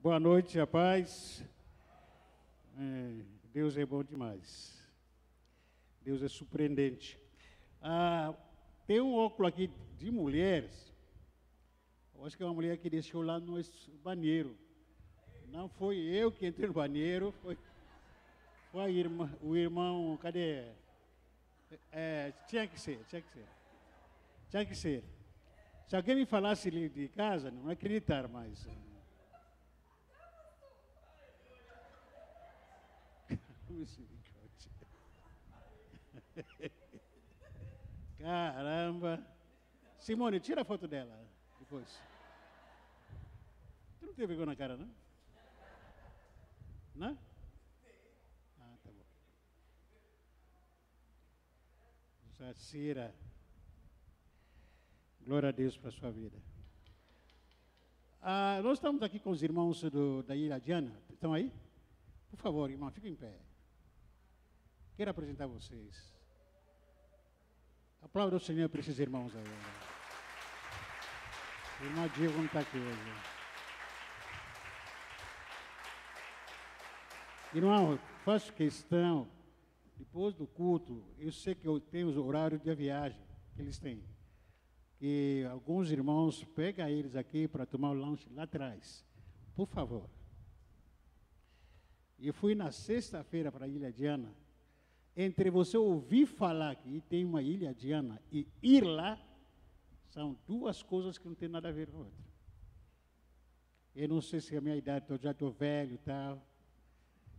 Boa noite, rapaz. Deus é bom demais. Deus é surpreendente. Tem um óculos aqui de mulheres. Eu acho que é uma mulher que deixou lá no banheiro. Não foi eu que entrei no banheiro, foi a irmã, o irmão, cadê? Tinha que ser. Se alguém me falasse de casa, não acreditar mais. Caramba. Simone, tira a foto dela depois. Tu não tem vergonha na cara, não? Não? Ah, tá bom. Jacira. Glória a Deus para a sua vida. Nós estamos aqui com os irmãos da Ilha Diana. Estão aí? Por favor, irmão, fiquem em pé. Quero apresentar vocês. Aplauda o Senhor para esses irmãos aí. O irmão Diego não está aqui hoje. Irmão, faço questão, depois do culto, eu sei que eu tenho os horários de viagem que eles têm. Que alguns irmãos pegam eles aqui para tomar o lanche lá atrás. Por favor. Eu fui na sexta-feira para a Ilha Diana. Entre você ouvir falar que tem uma Ilha Diana e ir lá, são duas coisas que não tem nada a ver com a outra. Eu não sei se é a minha idade, eu já estou velho e tal.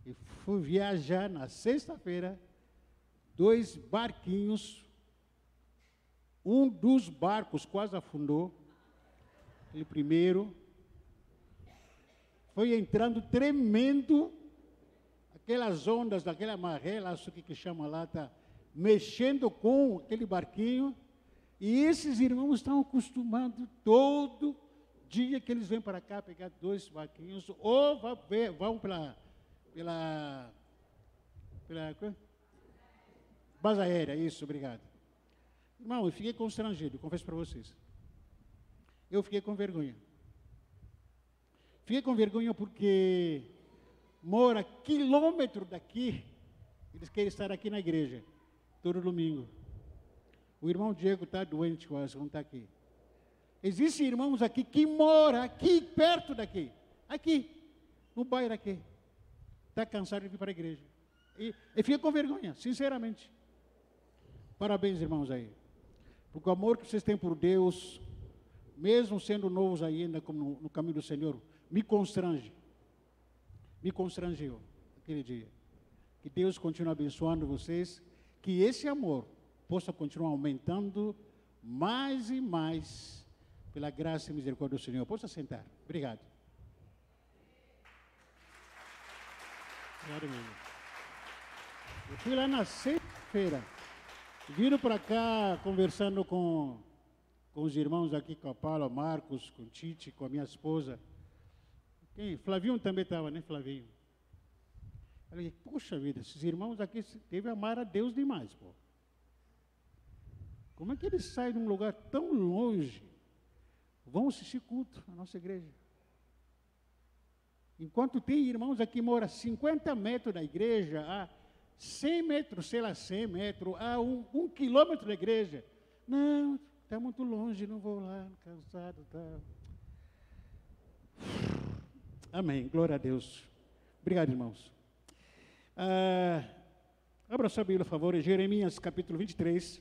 E fui viajar na sexta-feira, 2 barquinhos. Um dos barcos quase afundou. Ele primeiro. Foi entrando tremendo. Aquelas ondas daquela maré, lá, isso que chama lá, está mexendo com aquele barquinho. E esses irmãos estão acostumados todo dia que eles vêm para cá pegar 2 barquinhos, ou vão pela base aérea, isso, obrigado. Irmão, eu fiquei constrangido, confesso para vocês. Eu fiquei com vergonha. Fiquei com vergonha porque mora quilômetro daqui, eles querem estar aqui na igreja, todo domingo. O irmão Diego está doente quase, não está aqui. Existem irmãos aqui que moram aqui, perto daqui, aqui, no bairro aqui. Está cansado de vir para a igreja. E fica com vergonha, sinceramente. Parabéns, irmãos, aí. Porque o amor que vocês têm por Deus, mesmo sendo novos ainda como no caminho do Senhor, me constrange. Me constrangeu aquele dia. Que Deus continue abençoando vocês, que esse amor possa continuar aumentando mais e mais pela graça e misericórdia do Senhor. Possa sentar. Obrigado. Obrigado mesmo. Eu fui lá na sexta-feira, vindo para cá conversando com os irmãos aqui, com a Paula, Marcos, com o Tite, com a minha esposa. Flavinho também estava, né, Flavinho? Eu falei, puxa vida, esses irmãos aqui devem amar a Deus demais, pô. Como é que eles saem de um lugar tão longe, vão assistir culto na nossa igreja? Enquanto tem irmãos aqui que moram 50 metros da igreja, a 100 metros, sei lá, 100 metros, a 1 quilômetro da igreja. Não, está muito longe, não vou lá, cansado, tá. Amém, glória a Deus. Obrigado, irmãos. Abra sua Bíblia, por favor, Jeremias capítulo 23.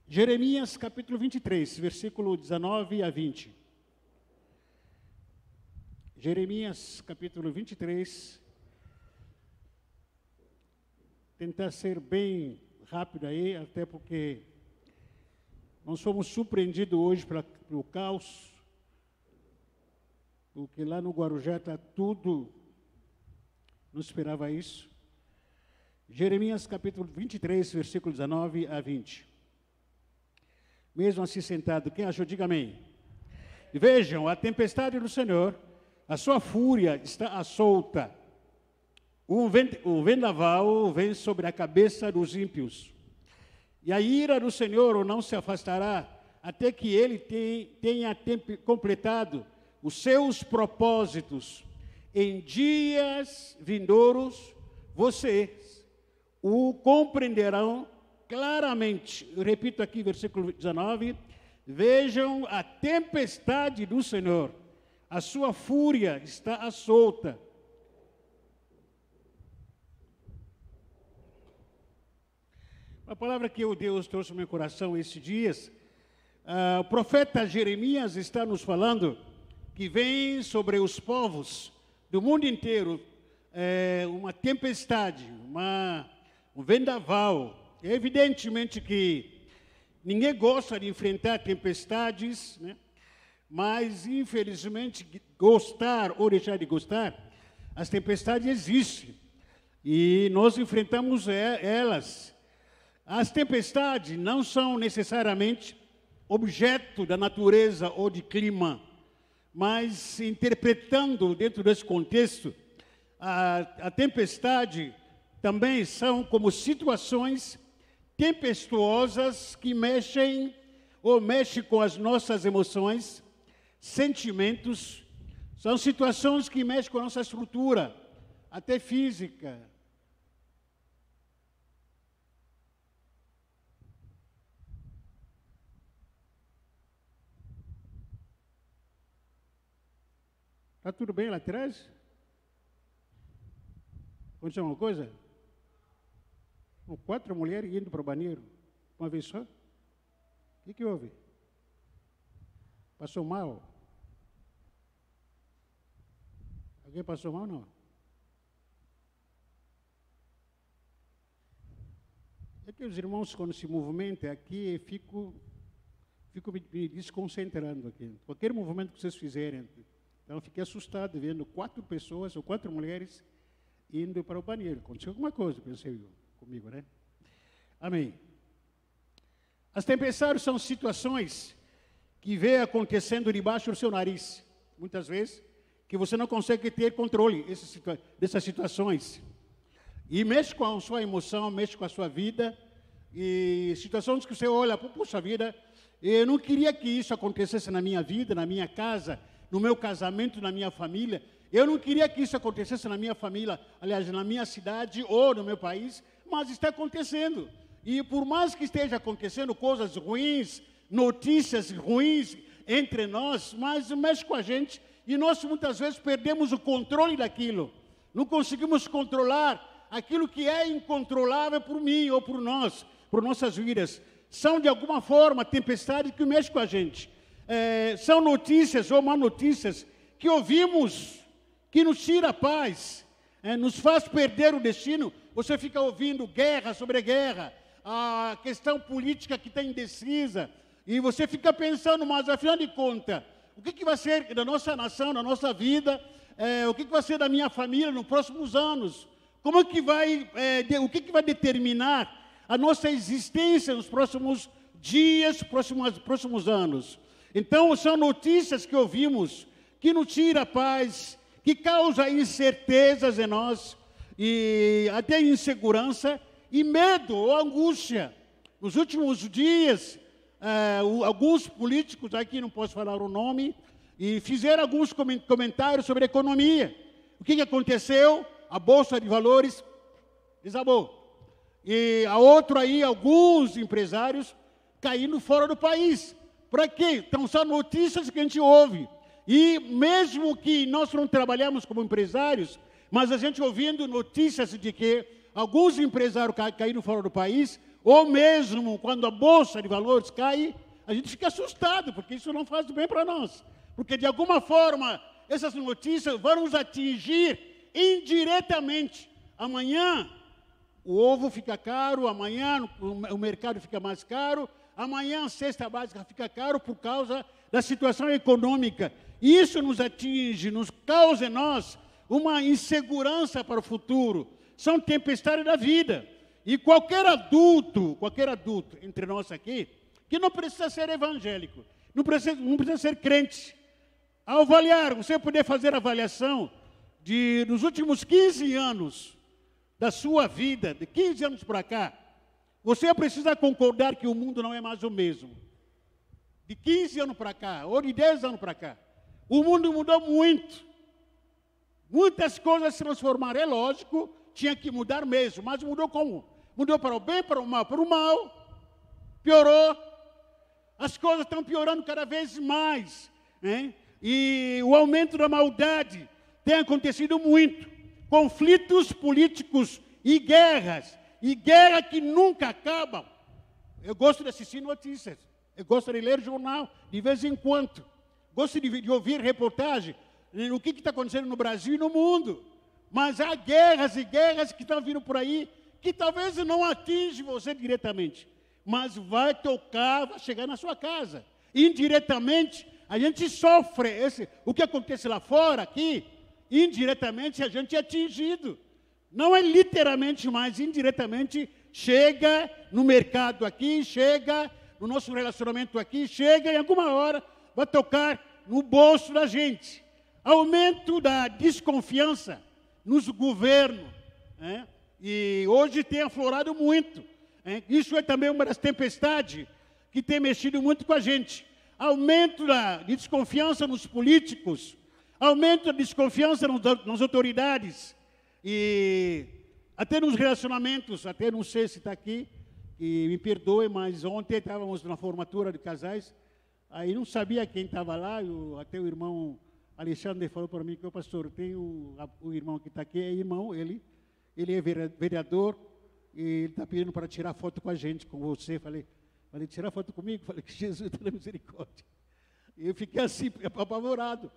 Jeremias capítulo 23, versículo 19 a 20. Jeremias capítulo 23. Tentar ser bem rápido aí, até porque nós fomos surpreendidos hoje pelo caos. Porque lá no Guarujá está tudo, não esperava isso. Jeremias capítulo 23, versículo 19 a 20. Mesmo assim sentado, quem achou, diga amém. Vejam, a tempestade do Senhor, a sua fúria está solta. O vendaval vem sobre a cabeça dos ímpios. E a ira do Senhor não se afastará, até que ele tenha completado os seus propósitos. Em dias vindouros, vocês o compreenderão claramente. Eu repito aqui, versículo 19. Vejam a tempestade do Senhor. A sua fúria está à solta. A palavra que Deus trouxe ao meu coração esses dias, o profeta Jeremias está nos falando que vem sobre os povos do mundo inteiro uma tempestade, um vendaval. Evidentemente que ninguém gosta de enfrentar tempestades, né? Mas, infelizmente, gostar ou deixar de gostar, as tempestades existem e nós enfrentamos elas. As tempestades não são necessariamente objeto da natureza ou de clima, mas interpretando dentro desse contexto, a tempestade também são como situações tempestuosas que mexem com as nossas emoções, sentimentos, são situações que mexem com a nossa estrutura, até física. Está tudo bem lá atrás? Aconteceu alguma coisa? 4 mulheres indo para o banheiro, uma vez só? O que houve? Passou mal? Alguém passou mal, não? É que os irmãos, quando se movimentam aqui, fico me desconcentrando aqui. Qualquer movimento que vocês fizerem. Então, eu fiquei assustado vendo 4 pessoas ou 4 mulheres indo para o banheiro. Aconteceu alguma coisa, pensei eu, comigo, né? Amém. As tempestades são situações que vê acontecendo debaixo do seu nariz, muitas vezes, que você não consegue ter controle dessas situações. E mexe com a sua emoção, mexe com a sua vida, e situações que você olha, puxa vida, eu não queria que isso acontecesse na minha vida, na minha casa, no meu casamento, na minha família. Eu não queria que isso acontecesse na minha família, aliás, na minha cidade ou no meu país, mas está acontecendo. E por mais que esteja acontecendo coisas ruins, notícias ruins entre nós, mas mexe com a gente e nós muitas vezes perdemos o controle daquilo. Não conseguimos controlar aquilo que é incontrolável por mim ou por nós, por nossas vidas. São de alguma forma tempestades que mexem com a gente. São notícias ou má notícias que ouvimos, que nos tira a paz, nos faz perder o destino. Você fica ouvindo guerra sobre guerra, a questão política que está indecisa, e você fica pensando, mas afinal de contas, o que vai ser da nossa nação, da nossa vida, o que vai ser da minha família nos próximos anos? Como é que o que vai determinar a nossa existência nos próximos dias, próximos anos? Então, são notícias que ouvimos, que nos tira a paz, que causa incertezas em nós, e até insegurança, e medo ou angústia. Nos últimos dias, alguns políticos, aqui não posso falar o nome, e fizeram alguns comentários sobre a economia. O que aconteceu? A Bolsa de Valores desabou. E a outro aí, alguns empresários caindo fora do país. Para quê? Então, são notícias que a gente ouve. E mesmo que nós não trabalhamos como empresários, mas a gente ouvindo notícias de que alguns empresários caíram fora do país, ou mesmo quando a Bolsa de Valores cai, a gente fica assustado, porque isso não faz bem para nós. Porque, de alguma forma, essas notícias vão nos atingir indiretamente. Amanhã, o ovo fica caro, amanhã o mercado fica mais caro, amanhã a cesta básica fica caro por causa da situação econômica. Isso nos atinge, nos causa em nós uma insegurança para o futuro. São tempestades da vida. E qualquer adulto entre nós aqui, que não precisa ser evangélico, não precisa ser crente, ao avaliar, você poder fazer avaliação dos últimos 15 anos da sua vida, de 15 anos para cá, você precisa concordar que o mundo não é mais o mesmo. De 15 anos para cá, ou de 10 anos para cá. O mundo mudou muito. Muitas coisas se transformaram. É lógico, tinha que mudar mesmo. Mas mudou como? Mudou para o bem, para o mal. Para o mal, piorou. As coisas estão piorando cada vez mais. Hein? E o aumento da maldade tem acontecido muito. Conflitos políticos e guerras que nunca acabam. Eu gosto de assistir notícias, eu gosto de ler jornal de vez em quando. Gosto de ouvir reportagem no que está acontecendo no Brasil e no mundo. Mas há guerras e guerras que estão vindo por aí, que talvez não atinge você diretamente, mas vai tocar, vai chegar na sua casa. Indiretamente, a gente sofre o que acontece lá fora, aqui, indiretamente a gente é atingido. Não é literalmente, mas indiretamente chega no mercado aqui, chega no nosso relacionamento aqui, chega em alguma hora, vai tocar no bolso da gente. Aumento da desconfiança nos governos, né? E hoje tem aflorado muito. Isso é também uma das tempestades que tem mexido muito com a gente. Aumento da desconfiança nos políticos, aumento da desconfiança nas autoridades, e até nos relacionamentos, até não sei se está aqui, e me perdoe, mas ontem estávamos na formatura de casais, aí não sabia quem estava lá, até o irmão Alexandre falou para mim que o pastor, tem o irmão que está aqui, é irmão, ele é vereador, e ele está pedindo para tirar foto com a gente, com você. Falei, tirar foto comigo? Falei, que Jesus tenha misericórdia. E eu fiquei assim, apavorado.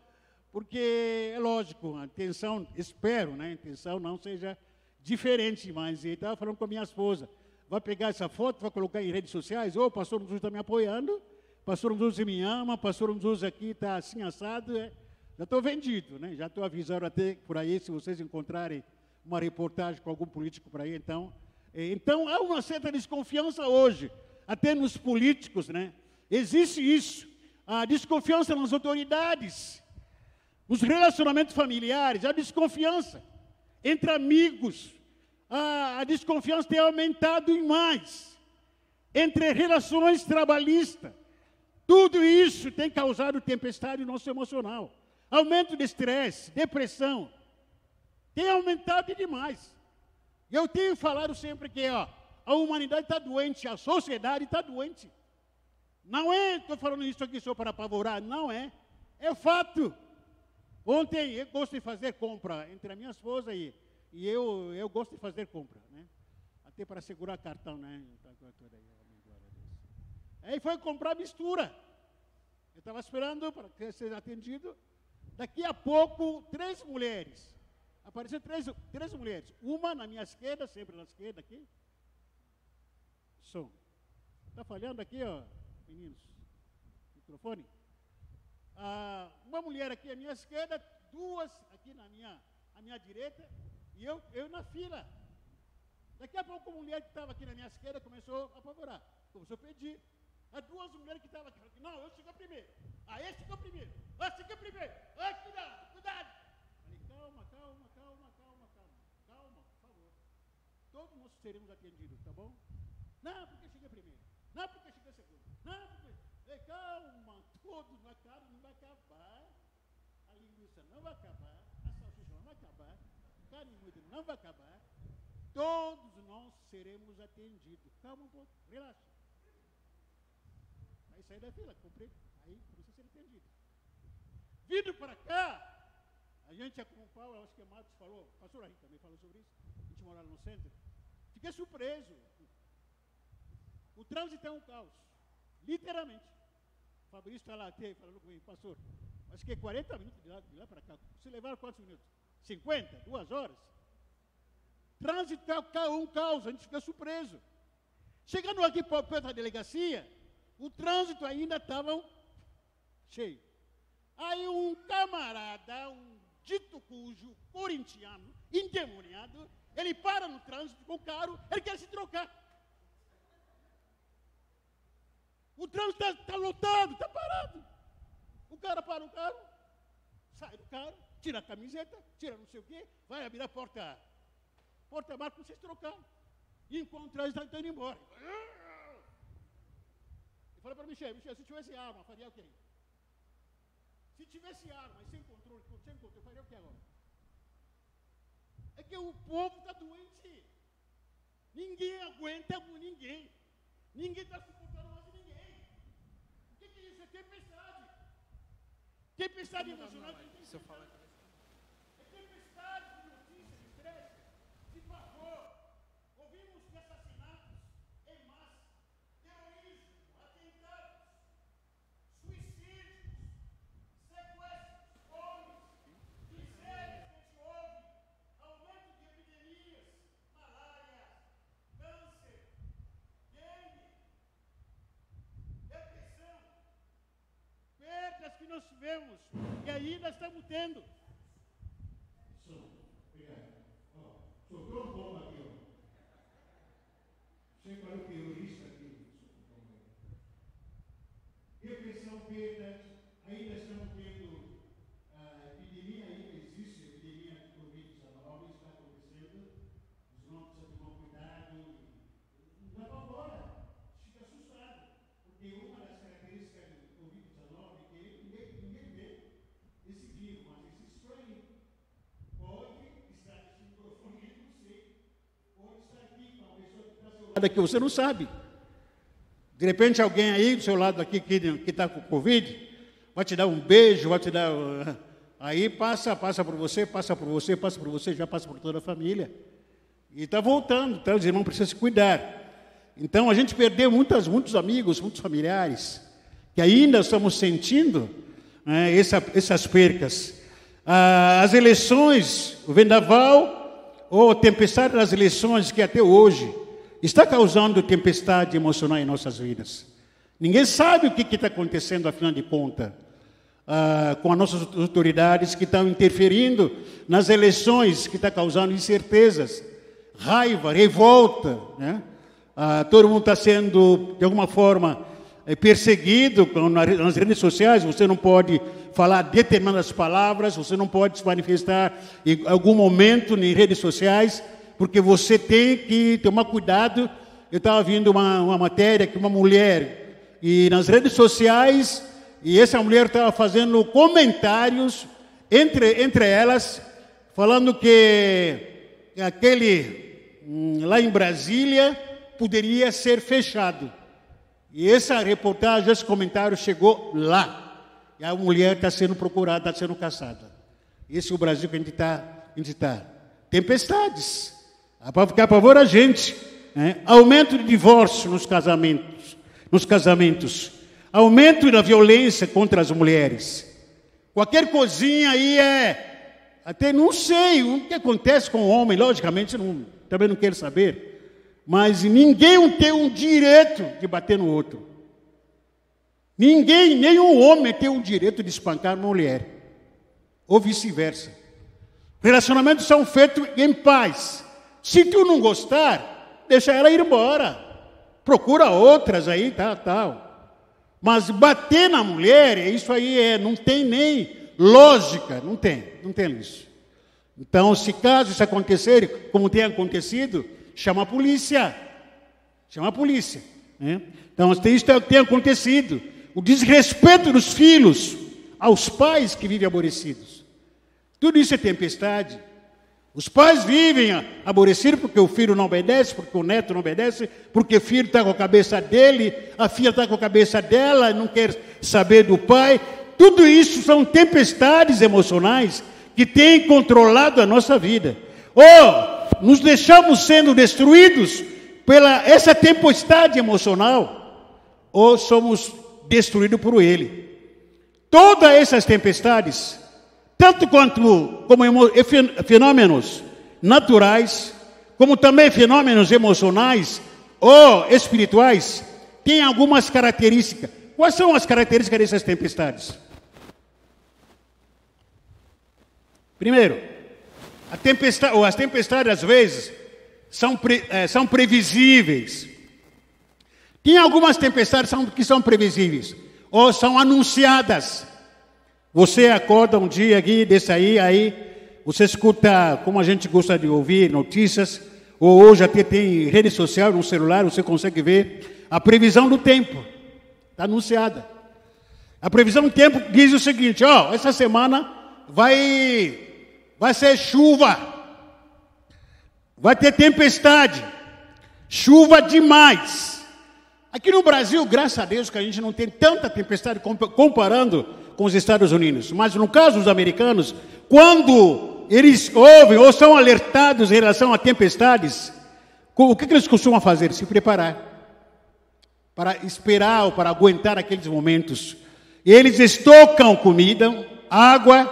Porque, é lógico, a intenção, espero, né, a intenção não seja diferente, mas ele estava falando com a minha esposa, vai pegar essa foto, vai colocar em redes sociais, o pastor Jesus está me apoiando, pastor Jesus me ama, pastor Jesus aqui está assim assado, já estou vendido, né, já estou avisando até por aí, se vocês encontrarem uma reportagem com algum político por aí, então há uma certa desconfiança hoje, até nos políticos, né, existe isso, a desconfiança nas autoridades, os relacionamentos familiares, a desconfiança entre amigos, a desconfiança tem aumentado em mais, entre relações trabalhistas, tudo isso tem causado tempestade no nosso emocional, aumento de estresse, depressão, tem aumentado demais. Eu tenho falado sempre que a humanidade está doente, a sociedade está doente. Não estou falando isso aqui só para apavorar, não é fato. Ontem eu gosto de fazer compra, entre a minha esposa e eu gosto de fazer compra, né? Até para segurar cartão, né? Aí foi comprar mistura. Eu estava esperando para ser atendido. Daqui a pouco, 3 mulheres. Apareceram 3 mulheres. Uma na minha esquerda, sempre na esquerda aqui. Som. Está falhando aqui, ó, meninos? Microfone? Uma mulher aqui à minha esquerda, 2 aqui à minha direita, e eu na fila. Daqui a pouco a mulher que estava aqui na minha esquerda começou a apavorar, começou a pedir. As 2 mulheres que estavam aqui, não, eu chego primeiro. Esse chegou primeiro. Chega primeiro. Cuidado. Falei, calma, por favor. Todos nós seremos atendidos, tá bom? Não, porque cheguei primeiro. Não, porque cheguei segundo. Não, porque... Calma, todos na cara não vai acabar, a linguiça não vai acabar, a salsicha não vai acabar, a carne moída não vai acabar, todos nós seremos atendidos. Calma um pouco, relaxa. Aí saí da fila, comprei, aí comecei a ser atendido. Vindo para cá, a gente, como o Paulo, acho que o Marcos falou, o pastor Henrique também falou sobre isso, a gente morava no centro, fiquei surpreso. O trânsito é um caos, literalmente. O Fabrício está lá falando comigo, pastor, acho que é 40 minutos de lá para cá. Você levaram quantos minutos? 50? 2 horas? Trânsito é um caos, a gente fica surpreso. Chegando aqui perto da delegacia, o trânsito ainda estava cheio. Aí um camarada, um dito cujo, corintiano, endemoniado, ele para no trânsito com o carro, ele quer se trocar. O trânsito está lotado, está parado. O cara para o carro, sai do carro, tira a camiseta, tira não sei o quê, vai abrir a porta-mar para vocês trocar. E encontra eles, estão indo embora. Eu falei para o Michel, se tivesse arma, faria o quê? Se tivesse arma e sem controle, faria o que agora? É que o povo está doente. Ninguém aguenta ninguém. Ninguém está suportando mais ninguém. O que é isso? É tempestade. Tempestade emocional. Se eu falar aqui. É tempestade de notícias, de estresse, de pavor. Ouvimos de assassinatos em massa, terrorismo, atentados, suicídios, sequestros, fomes, misérias que a gente ouve, aumento de epidemias, malária, câncer, dengue, depressão, perdas que nós tivemos e ainda estamos tendo. Sobrou um pouco aqui, ó. Chega para o terrorista aqui. Depressão, perdas, ainda estamos tendo a epidemia, ainda existe a epidemia de Covid-19, está acontecendo. Os nomes precisam tomar cuidado. Não vai embora, fica assustado. Porque uma das características do Covid-19 é que ninguém vê esse vírus, mas esse estranho pode estar nesse microfone, não sei, pode estar aqui com uma pessoa que está ao seu lado aqui, você não sabe. De repente alguém aí do seu lado aqui que está com Covid, vai te dar um beijo, vai te dar... Aí passa por você, já passa por toda a família. E está voltando, então os irmãos precisam se cuidar. Então a gente perdeu muitos amigos, muitos familiares, que ainda estamos sentindo essas percas. As eleições, o vendaval, ou tempestade das eleições, que até hoje está causando tempestade emocional em nossas vidas. Ninguém sabe o que está acontecendo, afinal de contas, com as nossas autoridades que estão interferindo nas eleições, que está causando incertezas, raiva, revolta, né? Todo mundo está sendo, de alguma forma, perseguido nas redes sociais. Você não pode falar determinadas palavras, você não pode se manifestar em algum momento em redes sociais, porque você tem que tomar cuidado. Eu estava vendo uma matéria que uma mulher, e nas redes sociais, e essa mulher estava fazendo comentários entre elas, falando que aquele lá em Brasília poderia ser fechado. E essa reportagem, esse comentário chegou lá. E a mulher está sendo procurada, está sendo caçada. Esse é o Brasil que a gente está. Tempestades. Para ficar pavor a gente. Aumento de divórcio nos casamentos. Aumento da violência contra as mulheres. Qualquer coisinha aí até não sei o que acontece com o homem, logicamente, também não quero saber. Mas ninguém tem o direito de bater no outro. Ninguém, nenhum homem tem o direito de espancar uma mulher. Ou vice-versa. Relacionamentos são feitos em paz. Se tu não gostar, deixa ela ir embora. Procura outras aí, tal. Mas bater na mulher, isso aí não tem nem lógica, não tem isso. Então, se caso isso acontecer, como tem acontecido, chama a polícia. Então, isso tem acontecido. O desrespeito dos filhos aos pais que vivem aborrecidos. Tudo isso é tempestade. Os pais vivem aborrecidos porque o filho não obedece, porque o neto não obedece, porque o filho está com a cabeça dele, a filha está com a cabeça dela, não quer saber do pai. Tudo isso são tempestades emocionais que têm controlado a nossa vida. Ou nos deixamos sendo destruídos pela essa tempestade emocional, ou somos destruídos por ele. Todas essas tempestades, tanto como fenômenos naturais, como também fenômenos emocionais ou espirituais, têm algumas características. Quais são as características dessas tempestades? Primeiro, as tempestades às vezes são previsíveis. Tem algumas tempestades que são previsíveis ou são anunciadas. Você acorda um dia aqui, desse aí você escuta, como a gente gosta de ouvir, notícias, ou hoje até tem rede social no celular, você consegue ver a previsão do tempo. Está anunciada. A previsão do tempo diz o seguinte, ó, essa semana vai ser chuva, vai ter tempestade, chuva demais. Aqui no Brasil, graças a Deus, que a gente não tem tanta tempestade comparando com os Estados Unidos. Mas no caso dos americanos, quando eles ouvem ou são alertados em relação a tempestades, o que eles costumam fazer? Se preparar para esperar ou para aguentar aqueles momentos. Eles estocam comida, água,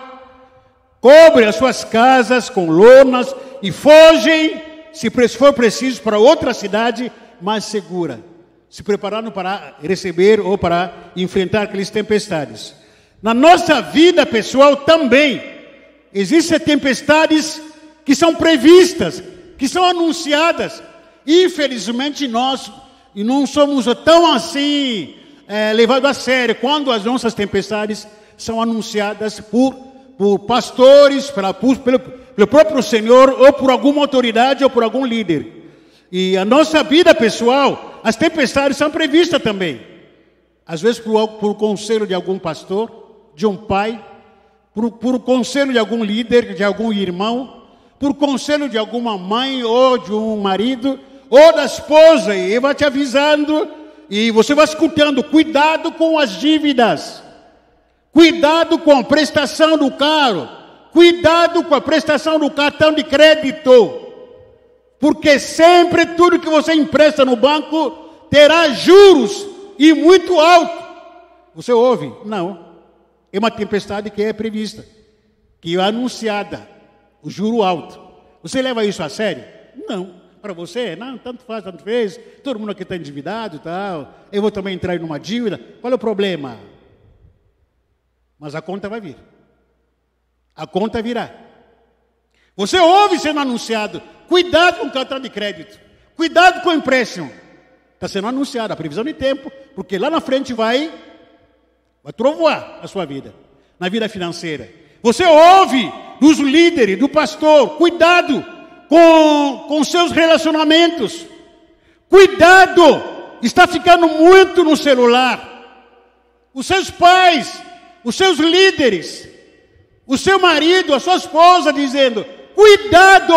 cobrem as suas casas com lonas e fogem, se for preciso, para outra cidade mais segura, se preparando para receber ou para enfrentar aquelas tempestades. Na nossa vida pessoal também existem tempestades que são previstas, que são anunciadas. Infelizmente nós não somos tão assim levados a sério quando as nossas tempestades são anunciadas por pastores, pelo próprio Senhor, ou por alguma autoridade, ou por algum líder. E a nossa vida pessoal, as tempestades são previstas também. Às vezes por conselho de algum pastor, de um pai, por conselho de algum líder, de algum irmão, por conselho de alguma mãe, ou de um marido, ou da esposa, e vai te avisando, e você vai escutando, cuidado com as dívidas, cuidado com a prestação do carro, cuidado com a prestação do cartão de crédito, porque sempre tudo que você empresta no banco terá juros e muito alto. Você ouve? Não. É uma tempestade que é prevista, que é anunciada, o juro alto. Você leva isso a sério? Não. Para você, não, tanto faz, tanto fez, todo mundo aqui está endividado e tal, eu vou também entrar em uma dívida, qual é o problema? Mas a conta vai vir, a conta virá. Você ouve sendo anunciado, cuidado com o cartão de crédito, cuidado com o empréstimo, está sendo anunciado a previsão de tempo, porque lá na frente vai trovoar a sua vida, na vida financeira. Você ouve dos líderes, do pastor, cuidado com seus relacionamentos. Cuidado, está ficando muito no celular. Os seus pais, os seus líderes, o seu marido, a sua esposa dizendo, cuidado.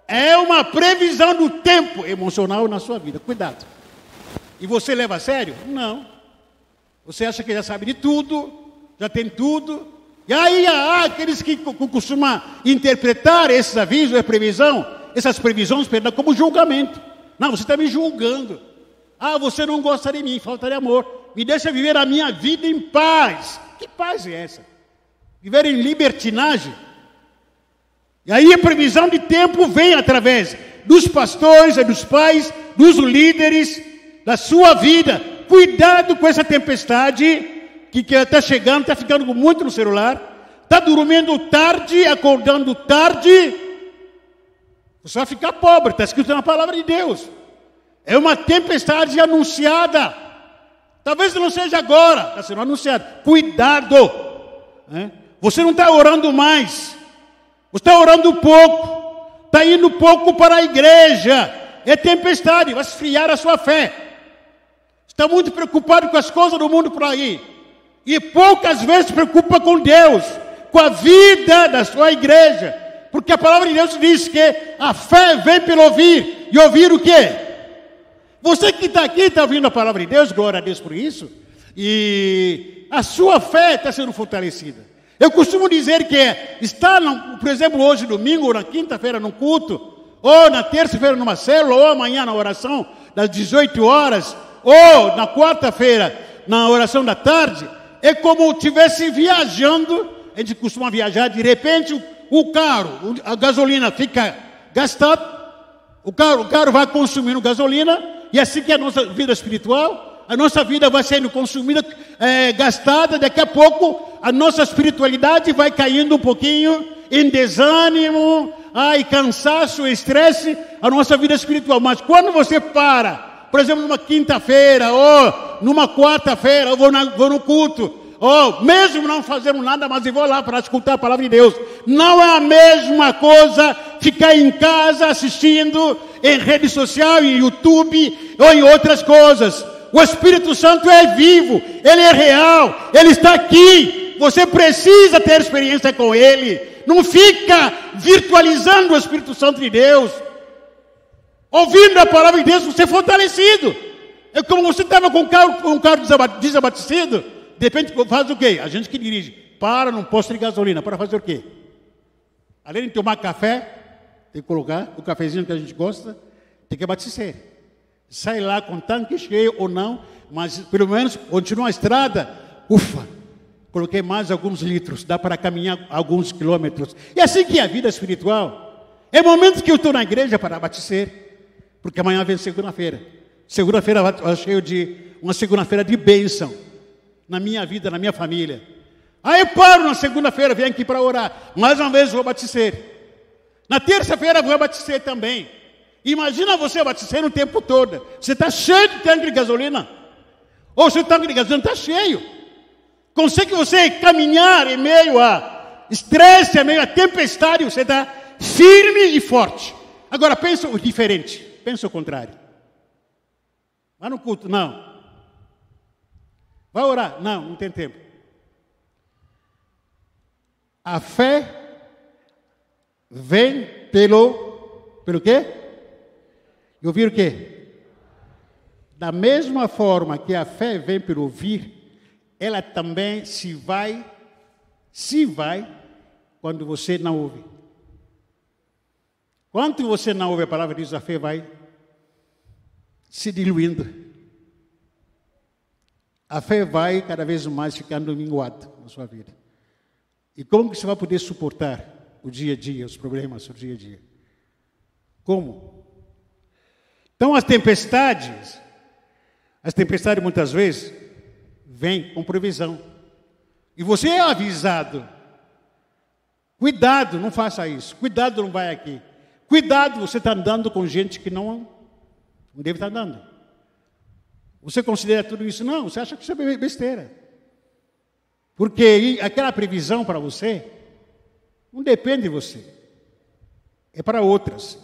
É uma previsão do tempo emocional na sua vida, cuidado. E você leva a sério? Não. Você acha que já sabe de tudo, já tem tudo. E aí há aqueles que costumam interpretar esses avisos, essas previsões, perdão, como julgamento. Não, você está me julgando. Ah, você não gosta de mim, falta de amor. Me deixa viver a minha vida em paz. Que paz é essa? Viver em libertinagem? E aí a previsão de tempo vem através dos pastores, dos pais, dos líderes, da sua vida. Cuidado com essa tempestade que está chegando, está ficando muito no celular, está dormindo tarde, acordando tarde, você vai ficar pobre, está escrito na palavra de Deus. É uma tempestade anunciada, talvez não seja agora, está sendo anunciada. Cuidado, você não está orando mais, você está orando pouco, está indo pouco para a igreja, é tempestade, vai esfriar a sua fé, está muito preocupado com as coisas do mundo por aí, e poucas vezes se preocupa com Deus, com a vida da sua igreja, porque a palavra de Deus diz que a fé vem pelo ouvir, e ouvir o quê? Você que está aqui está ouvindo a palavra de Deus, glória a Deus por isso, e a sua fé está sendo fortalecida. Eu costumo dizer que está, por exemplo, hoje domingo, ou na quinta-feira no culto, ou na terça-feira numa célula, ou amanhã na oração das 18 horas, ou na quarta-feira na oração da tarde, é como se estivesse viajando. A gente costuma viajar, de repente o carro, a gasolina fica gastada, o carro vai consumindo gasolina, e assim que a nossa vida espiritual, a nossa vida vai sendo consumida, gastada, daqui a pouco a nossa espiritualidade vai caindo um pouquinho em desânimo, cansaço, estresse, a nossa vida espiritual. Mas quando você para, por exemplo, numa quinta-feira, ou numa quarta-feira, eu vou no culto, ou mesmo não fazendo nada, mas eu vou lá para escutar a palavra de Deus. Não é a mesma coisa ficar em casa assistindo em rede social, em YouTube, ou em outras coisas. O Espírito Santo é vivo, ele é real, ele está aqui. Você precisa ter experiência com ele. Não fica virtualizando o Espírito Santo de Deus. Ouvindo a palavra de Deus, você é fortalecido. É como você estava com um carro desabastecido. De repente faz o quê? A gente que dirige. Para num posto de gasolina. Para fazer o quê? Além de tomar café, tem que colocar o cafezinho que a gente gosta, tem que abastecer. Sai lá com tanque cheio ou não, mas pelo menos continua a estrada. Ufa, coloquei mais alguns litros, dá para caminhar alguns quilômetros. E assim que é a vida espiritual. É momento que eu estou na igreja para abastecer, porque amanhã vem segunda-feira. Segunda-feira eu cheio de uma segunda-feira de bênção na minha vida, na minha família. Aí eu paro na segunda-feira, venho aqui para orar. Mais uma vez vou abastecer. Na terça-feira vou abastecer também. Imagina você abastecer o tempo todo. Você está cheio de tanque de gasolina. Ou seu tanque de gasolina está cheio. Consegue você caminhar em meio a estresse, em meio a tempestade. Você está firme e forte. Agora pensa o diferente. Pensa o contrário. Vai no culto? Não. Vai orar? Não, não tem tempo. A fé vem pelo quê? E ouvir o quê? Da mesma forma que a fé vem pelo ouvir, ela também se vai quando você não ouve. Quando você não ouve a palavra de Deus, a fé vai se diluindo. A fé vai cada vez mais ficando minguada na sua vida. E como que você vai poder suportar o dia a dia, os problemas do dia a dia? Como? Então as tempestades muitas vezes vêm com previsão. E você é avisado. Cuidado, não faça isso. Cuidado, não vai aqui. Cuidado, você está andando com gente que não deve estar andando. Você considera tudo isso? Não, você acha que isso é besteira. Porque aquela previsão para você não depende de você. É para outras.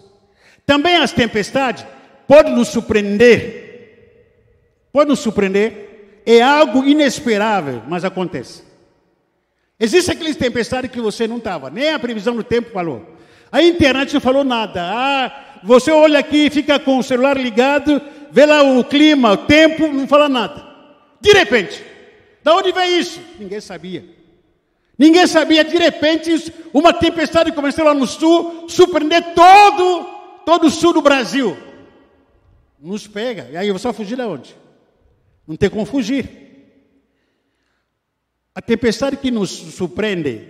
Também as tempestades podem nos surpreender. Pode nos surpreender. É algo inesperável, mas acontece. Existem aquelas tempestades que você não estava. Nem a previsão do tempo falou. A internet não falou nada. Você olha aqui, fica com o celular ligado, vê lá o clima, o tempo, não fala nada. De repente, da onde vem isso? Ninguém sabia. Ninguém sabia, de repente, uma tempestade começou lá no sul, surpreender todo o sul do Brasil. Nos pega, e aí eu só fugir de onde? Não tem como fugir. A tempestade que nos surpreende,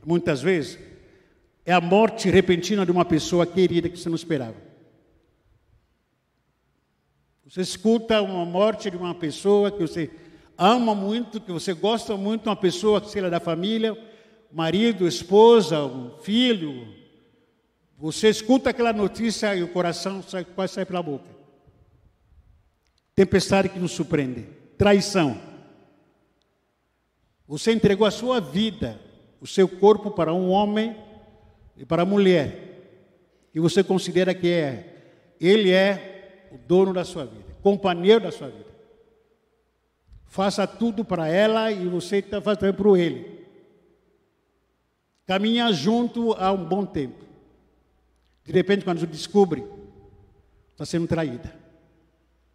muitas vezes, é a morte repentina de uma pessoa querida que você não esperava. Você escuta uma morte de uma pessoa que você ama muito, que você gosta muito, uma pessoa que seja da família, marido, esposa, um filho. Você escuta aquela notícia e o coração quase sai pela boca. Tempestade que nos surpreende. Traição. Você entregou a sua vida, o seu corpo para um homem e para a mulher. E você considera que ele é o dono da sua vida, companheiro da sua vida. Faça tudo para ela e você está fazendo para ele. Caminha junto há um bom tempo. De repente, quando você descobre, está sendo traída.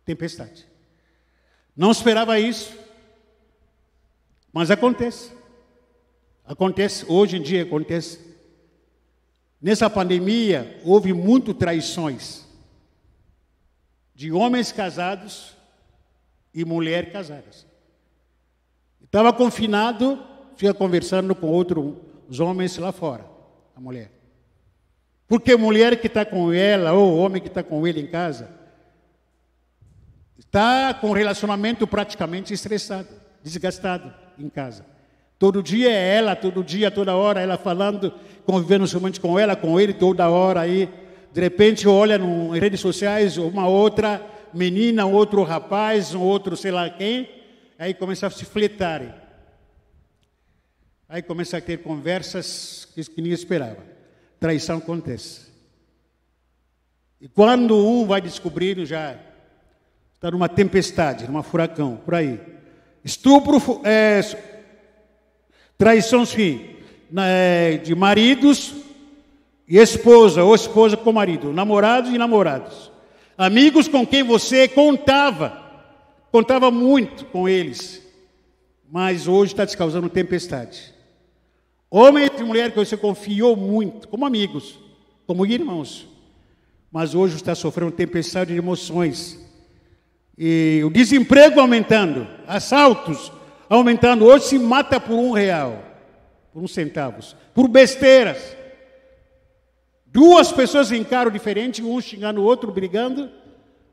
Tempestade. Não esperava isso. Mas acontece. Acontece, hoje em dia acontece. Nessa pandemia, houve muitas traições de homens casados e mulheres casadas. Estava confinado, fica conversando com outros homens lá fora, a mulher. Porque a mulher que está com ela, ou o homem que está com ele em casa, está com o relacionamento praticamente estressado, desgastado em casa. Todo dia é ela, todo dia, toda hora, ela falando, convivendo somente com ela, com ele, toda hora aí. De repente olha em redes sociais, uma outra menina, outro rapaz, um outro sei lá quem, aí começa a se fletarem. Aí começa a ter conversas que ninguém esperava. Traição acontece. E quando um vai descobrindo, já está numa tempestade, numa furacão, por aí. Estupro, traições de maridos e esposa, ou esposa com marido, namorados e namorados. Amigos com quem você contava muito com eles, mas hoje está te causando tempestade. Homem e mulher que você confiou muito, como amigos, como irmãos, mas hoje está sofrendo tempestade de emoções. E o desemprego aumentando, assaltos aumentando. Hoje se mata por R$1, por 1 centavo, por besteiras. 2 pessoas em carro diferente, um xingando o outro, brigando.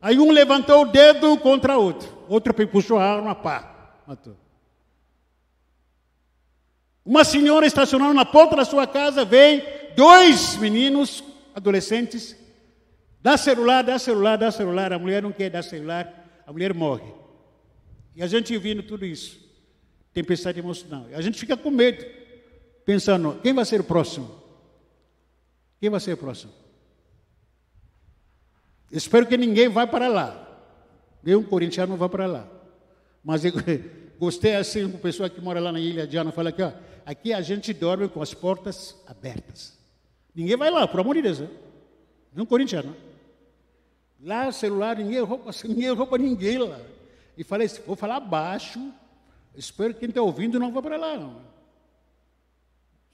Aí um levantou o dedo contra o outro puxou a arma, pá, matou. Uma senhora estacionando na porta da sua casa, vem 2 meninos, adolescentes, dá celular, a mulher não quer dar celular, a mulher morre. E a gente vindo tudo isso, tempestade emocional. A gente fica com medo, pensando, quem vai ser o próximo? Quem vai ser o próximo? Espero que ninguém vá para lá. Nenhum corintiano não vai para lá. Mas eu gostei assim, uma pessoa que mora lá na Ilha de Ana, fala aqui, ó, aqui a gente dorme com as portas abertas. Ninguém vai lá, por amor de Deus. Né? Nenhum corintiano. Lá, celular, ninguém rouba ninguém lá. E falei, vou falar baixo, espero que quem está ouvindo não vá para lá. Não.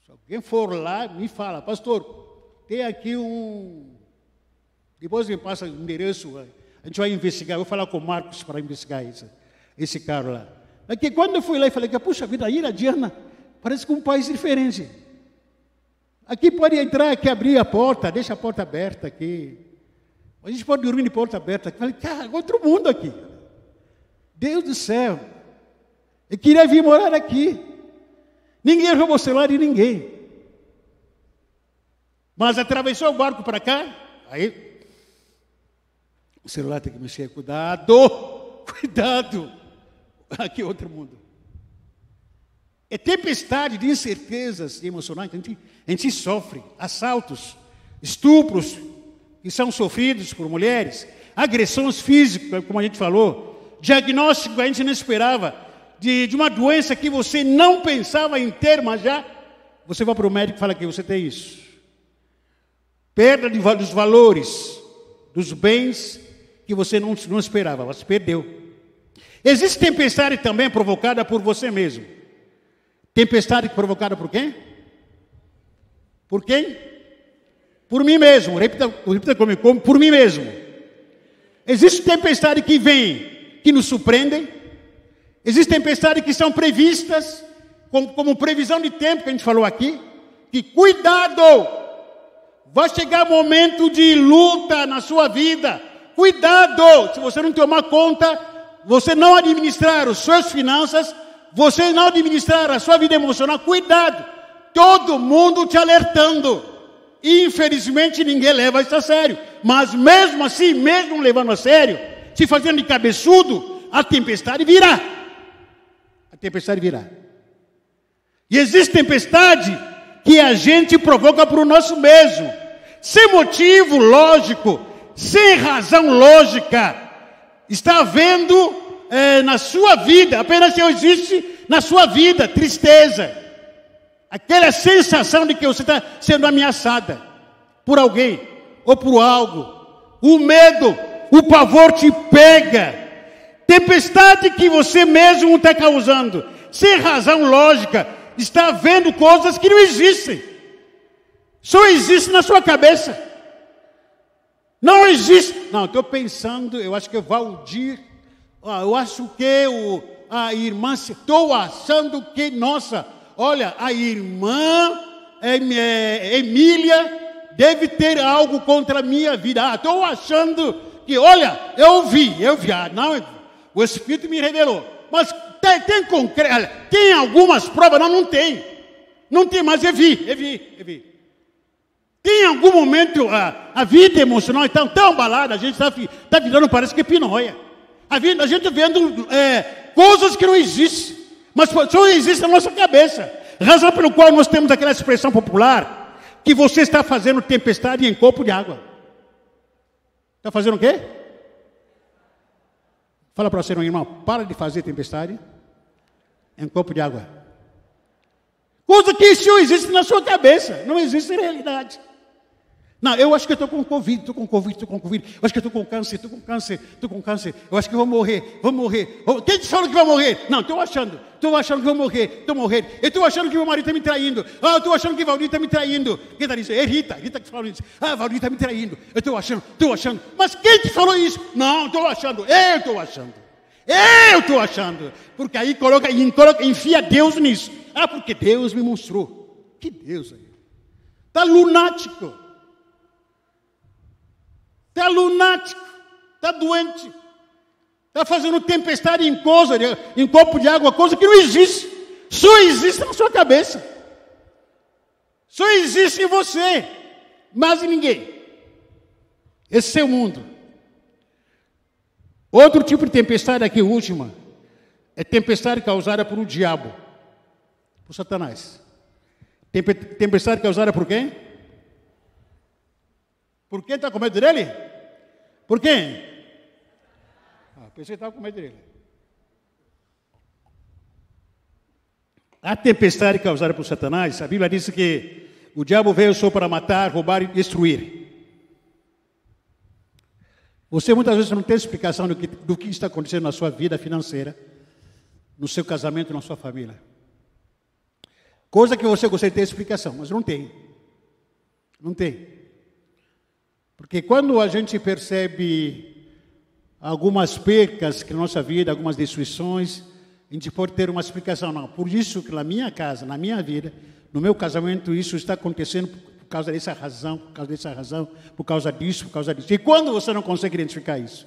Se alguém for lá, me fala, pastor, tem aqui depois me passa o endereço, a gente vai investigar, eu vou falar com o Marcos para investigar esse cara lá. Aqui, quando eu fui lá e falei, puxa vida, a Ilha de Ana parece que um país diferente. Aqui pode entrar, aqui abrir a porta, deixa a porta aberta aqui. A gente pode dormir de porta aberta aqui. Falei, cara, outro mundo aqui. Deus do céu. Eu queria vir morar aqui. Ninguém roubou o celular de ninguém. Mas atravessou o barco para cá, aí o celular tem que mexer, cuidado, aqui é outro mundo. É tempestade de incertezas emocionais, a gente sofre, assaltos, estupros, que são sofridos por mulheres, agressões físicas, como a gente falou, diagnóstico que a gente não esperava, de uma doença que você não pensava em ter, mas já, você vai para o médico e fala que você tem isso. Perda dos valores, dos bens que você não esperava, você perdeu. Existe tempestade também provocada por você mesmo. Tempestade provocada por quem? Por quem? Por mim mesmo. Repita comigo, por mim mesmo. Existe tempestade que vem, que nos surpreendem. Existe tempestade que são previstas, como previsão de tempo que a gente falou aqui. Que cuidado! Vai chegar momento de luta na sua vida. Cuidado! Se você não tomar conta, você não administrar as suas finanças, você não administrar a sua vida emocional, cuidado! Todo mundo te alertando. Infelizmente ninguém leva isso a sério. Mas mesmo assim, mesmo levando a sério, se fazendo de cabeçudo, a tempestade virá. A tempestade virá. E existe tempestade que a gente provoca para o nosso mesmo. Sem motivo lógico, sem razão lógica, está havendo na sua vida, apenas existe na sua vida, tristeza, aquela sensação de que você está sendo ameaçada por alguém ou por algo, o medo, o pavor te pega, tempestade que você mesmo está causando, sem razão lógica, está vendo coisas que não existem. Só existe na sua cabeça. Não existe. Não, estou pensando, eu acho que o Valdir, eu acho que a irmã, estou achando que, nossa, olha, a irmã Emília deve ter algo contra a minha vida. Estou achando que, olha, eu vi. Não, o Espírito me revelou. Mas tem concreto, tem algumas provas? Não tem. Não tem, mas eu vi. Tem algum momento a vida emocional está tão abalada, a gente está virando, parece que pinóia. A gente vendo coisas que não existem, mas só existem na nossa cabeça. Razão pelo qual nós temos aquela expressão popular, que você está fazendo tempestade em copo de água. Está fazendo o quê? Fala para o seu irmão, para de fazer tempestade em um copo de água. Coisa que isso existe na sua cabeça, não existe em realidade. Não, eu acho que eu estou com Covid. Eu acho que eu estou com câncer. Eu acho que eu vou morrer. Quem te falou que vai morrer? Não, estou achando que vou morrer. Eu estou achando que meu marido está me traindo. Eu estou achando que Valdir está me traindo. Quem está dizendo? É Rita que falou isso. Valdir está me traindo. Eu estou achando. Mas quem te falou isso? Não, estou achando. Eu estou achando. Porque aí enfia Deus nisso. Porque Deus me mostrou. Que Deus aí? Está lunático. Está lunático, está doente, está fazendo tempestade em copo de água, coisa que não existe, só existe na sua cabeça, só existe em você, mas em ninguém. Esse é o mundo. Outro tipo de tempestade aqui, última, é tempestade causada por um diabo, por Satanás. Tempestade causada por quem? Por quem está com medo dele? Por quem? Pensei que estava com medo dele. A tempestade causada por Satanás, a Bíblia diz que o diabo veio só para matar, roubar e destruir. Você muitas vezes não tem explicação do que está acontecendo na sua vida financeira, no seu casamento, na sua família. Coisa que você gostaria de ter explicação, mas não tem. Não tem. Porque quando a gente percebe algumas percas que na nossa vida, algumas destruições, a gente pode ter uma explicação. Não, por isso que na minha casa, na minha vida, no meu casamento, isso está acontecendo por causa dessa razão, por causa disso. E quando você não consegue identificar isso?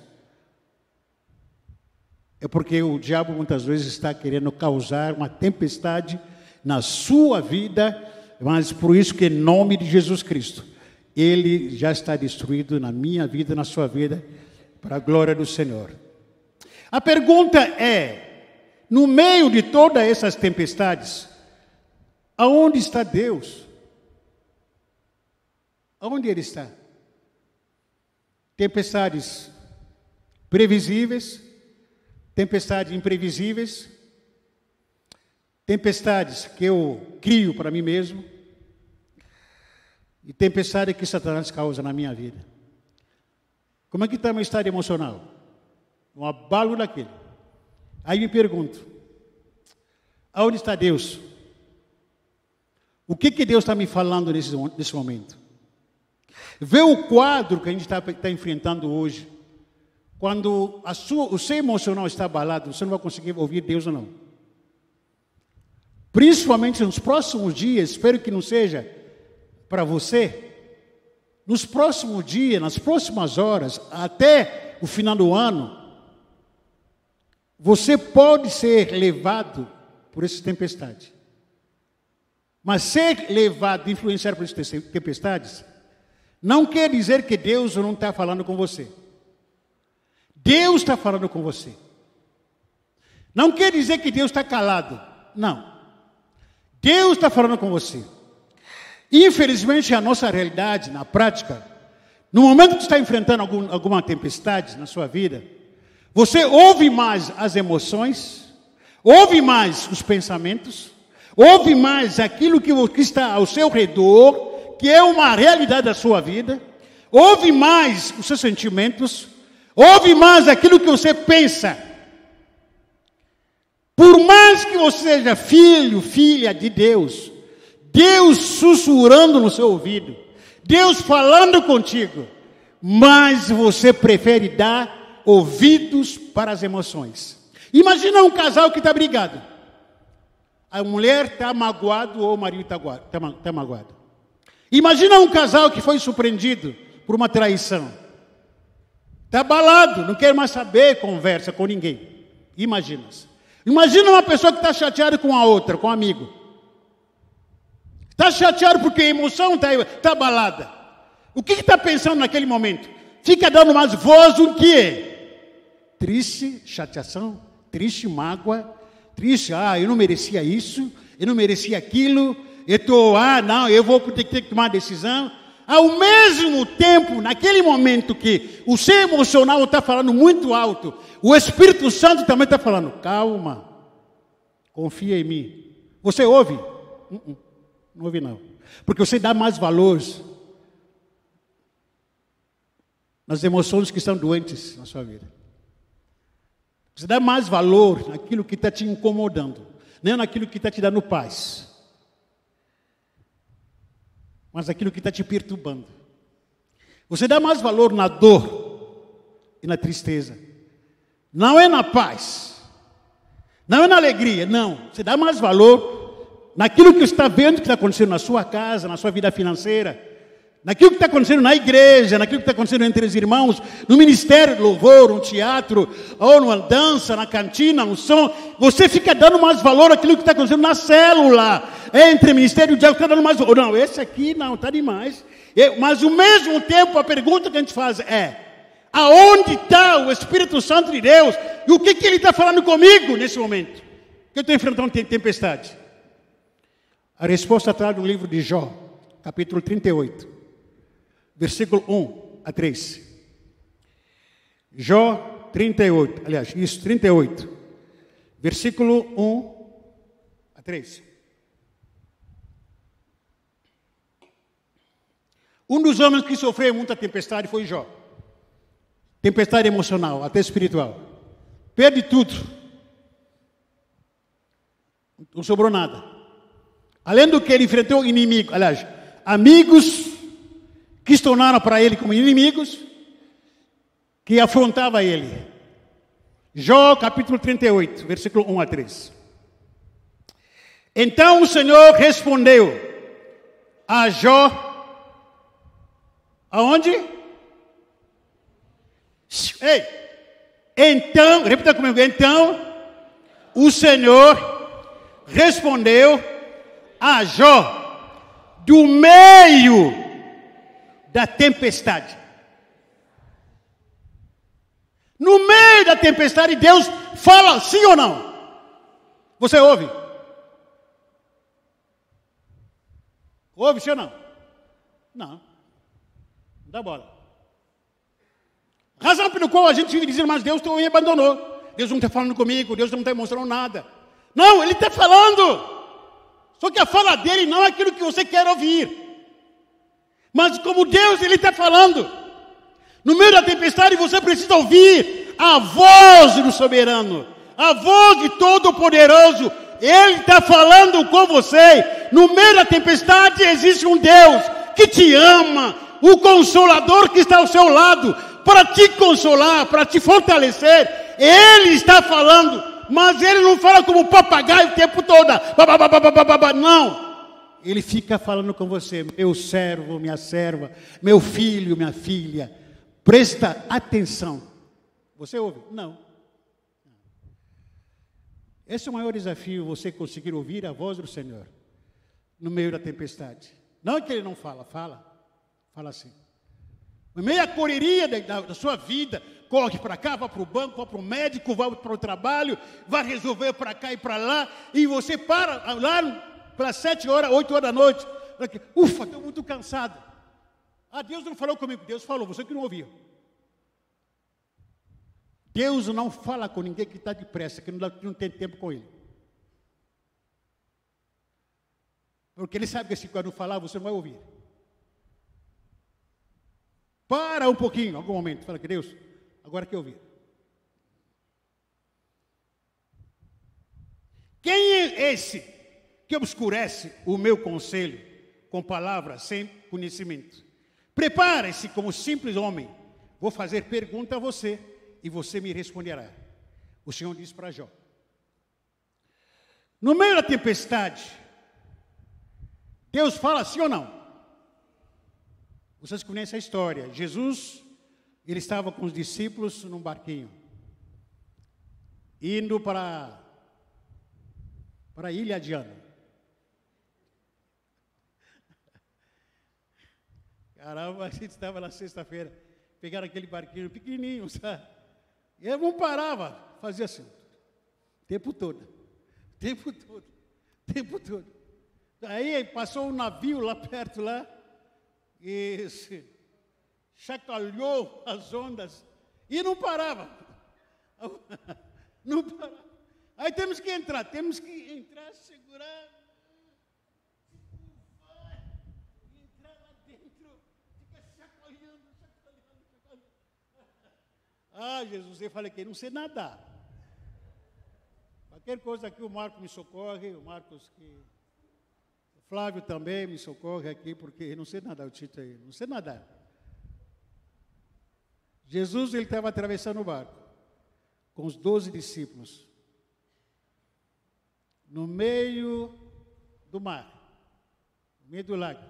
É porque o diabo muitas vezes está querendo causar uma tempestade na sua vida, mas por isso que em nome de Jesus Cristo, ele já está destruído na minha vida, na sua vida, para a glória do Senhor. A pergunta é, no meio de todas essas tempestades, aonde está Deus? Aonde Ele está? Tempestades previsíveis, tempestades imprevisíveis, tempestades que eu crio para mim mesmo, e tempestade que Satanás causa na minha vida. Como é que está meu estado emocional? Um abalo daquele. Aí me pergunto, aonde está Deus? O que Deus está me falando nesse momento? Vê o quadro que a gente está enfrentando hoje. Quando o seu emocional está abalado, você não vai conseguir ouvir Deus ou não. Principalmente nos próximos dias, espero que não seja para você, nos próximos dias, nas próximas horas, até o final do ano, você pode ser levado por essa tempestade. Mas ser levado, influenciado por essas tempestades, não quer dizer que Deus não está falando com você. Deus está falando com você. Não quer dizer que Deus está calado. Não. Deus está falando com você. Infelizmente, a nossa realidade, na prática, no momento que está enfrentando alguma tempestade na sua vida, você ouve mais as emoções, ouve mais os pensamentos, ouve mais aquilo que está ao seu redor, que é uma realidade da sua vida, ouve mais os seus sentimentos, ouve mais aquilo que você pensa. Por mais que você seja filho, filha de Deus, Deus sussurrando no seu ouvido, Deus falando contigo, mas você prefere dar ouvidos para as emoções. Imagina um casal que está brigado. A mulher está magoada ou o marido está magoado. Imagina um casal que foi surpreendido por uma traição. Está abalado, não quer mais saber, conversa com ninguém. Imagina uma pessoa que está chateada com a outra, com um amigo. Está chateado porque a emoção está abalada. O que está pensando naquele momento? Fica dando mais voz do que? Triste, chateação, triste, mágoa, triste, eu não merecia isso, eu não merecia aquilo, eu vou ter que tomar decisão. Ao mesmo tempo, naquele momento que o ser emocional está falando muito alto, o Espírito Santo também está falando, calma, confia em mim. Você ouve? Não ouve não. Porque você dá mais valor nas emoções que estão doentes na sua vida. Você dá mais valor naquilo que está te incomodando, nem naquilo que está te dando paz, mas naquilo que está te perturbando. Você dá mais valor na dor e na tristeza. Não é na paz, não é na alegria, não. Você dá mais valor naquilo que você está vendo que está acontecendo na sua casa, na sua vida financeira, naquilo que está acontecendo na igreja, naquilo que está acontecendo entre os irmãos, no ministério de louvor, no teatro, ou numa dança, na cantina, no som. Você fica dando mais valor àquilo que está acontecendo na célula, entre o ministério de Deus, está dando mais valor. Não, esse aqui não, está demais. Mas ao mesmo tempo, a pergunta que a gente faz é, aonde está o Espírito Santo de Deus? E o que ele está falando comigo nesse momento? Que eu estou enfrentando tempestade. A resposta está no livro de Jó, capítulo 38. Versículo 1 a 3. Jó 38, aliás, isso, 38. Versículo 1 a 3. Um dos homens que sofreu muita tempestade foi Jó. Tempestade emocional, até espiritual. Perde tudo. Não sobrou nada. Além do que ele enfrentou inimigo, aliás, amigos que se tornaram para ele como inimigos, que afrontavam ele. Jó, capítulo 38, versículo 1 a 3. Então o Senhor respondeu a Jó, aonde? Ei, então, repita comigo, então o Senhor respondeu a Jó do meio da tempestade. No meio da tempestade, Deus fala sim ou não? Você ouve? Ouve sim ou não? Não. Não dá bola. Razão pelo qual a gente vive dizendo, mas Deus me abandonou. Deus não está falando comigo, Deus não está mostrando nada. Não, Ele está falando. Só que a fala dele não é aquilo que você quer ouvir. Mas como Deus, Ele está falando. No meio da tempestade, você precisa ouvir a voz do soberano. A voz de Todo-Poderoso. Ele está falando com você. No meio da tempestade, existe um Deus que te ama. O Consolador que está ao seu lado. Para te consolar, para te fortalecer. Ele está falando. Mas Ele não fala como papagaio o tempo todo. Não. Ele fica falando com você, meu servo, minha serva, meu filho, minha filha. Presta atenção. Você ouve? Não. Esse é o maior desafio, você conseguir ouvir a voz do Senhor no meio da tempestade. Não é que Ele não fala, fala assim. No meio da correria da sua vida, corre para cá, vai para o banco, vai para o médico, vai para o trabalho, vai resolver para cá e para lá, e você para lá para 7 horas, 8 horas da noite. Ufa, estou muito cansado. Ah, Deus não falou comigo. Deus falou, você que não ouviu. Deus não fala com ninguém que está depressa, que não tem tempo com Ele. Porque Ele sabe que se quando falar, você não vai ouvir. Para um pouquinho, algum momento. Fala que Deus, agora que eu ouvir. Quem é esse que obscurece o meu conselho com palavras sem conhecimento? Prepare-se como simples homem. Vou fazer pergunta a você e você me responderá. O Senhor disse para Jó. No meio da tempestade, Deus fala sim ou não? Vocês conhecem a história. Jesus, ele estava com os discípulos num barquinho, indo para a ilha de Ana. Caramba, a gente estava na sexta-feira, pegaram aquele barquinho pequenininho, sabe? E eu não parava, fazia assim, o tempo todo. Aí passou um navio lá perto, lá, e chacoalhou as ondas e não parava. Não parava. Aí temos que entrar, segurar, entrar lá dentro, fica chacoalhando. Ah, Jesus, eu falei que não sei nadar. Qualquer coisa aqui o Marcos me socorre, o Flávio também me socorre aqui, porque não sei nadar, o Tito aí, não sei nadar. Jesus, ele estava atravessando o barco, com os 12 discípulos, no meio do mar, no meio do lago,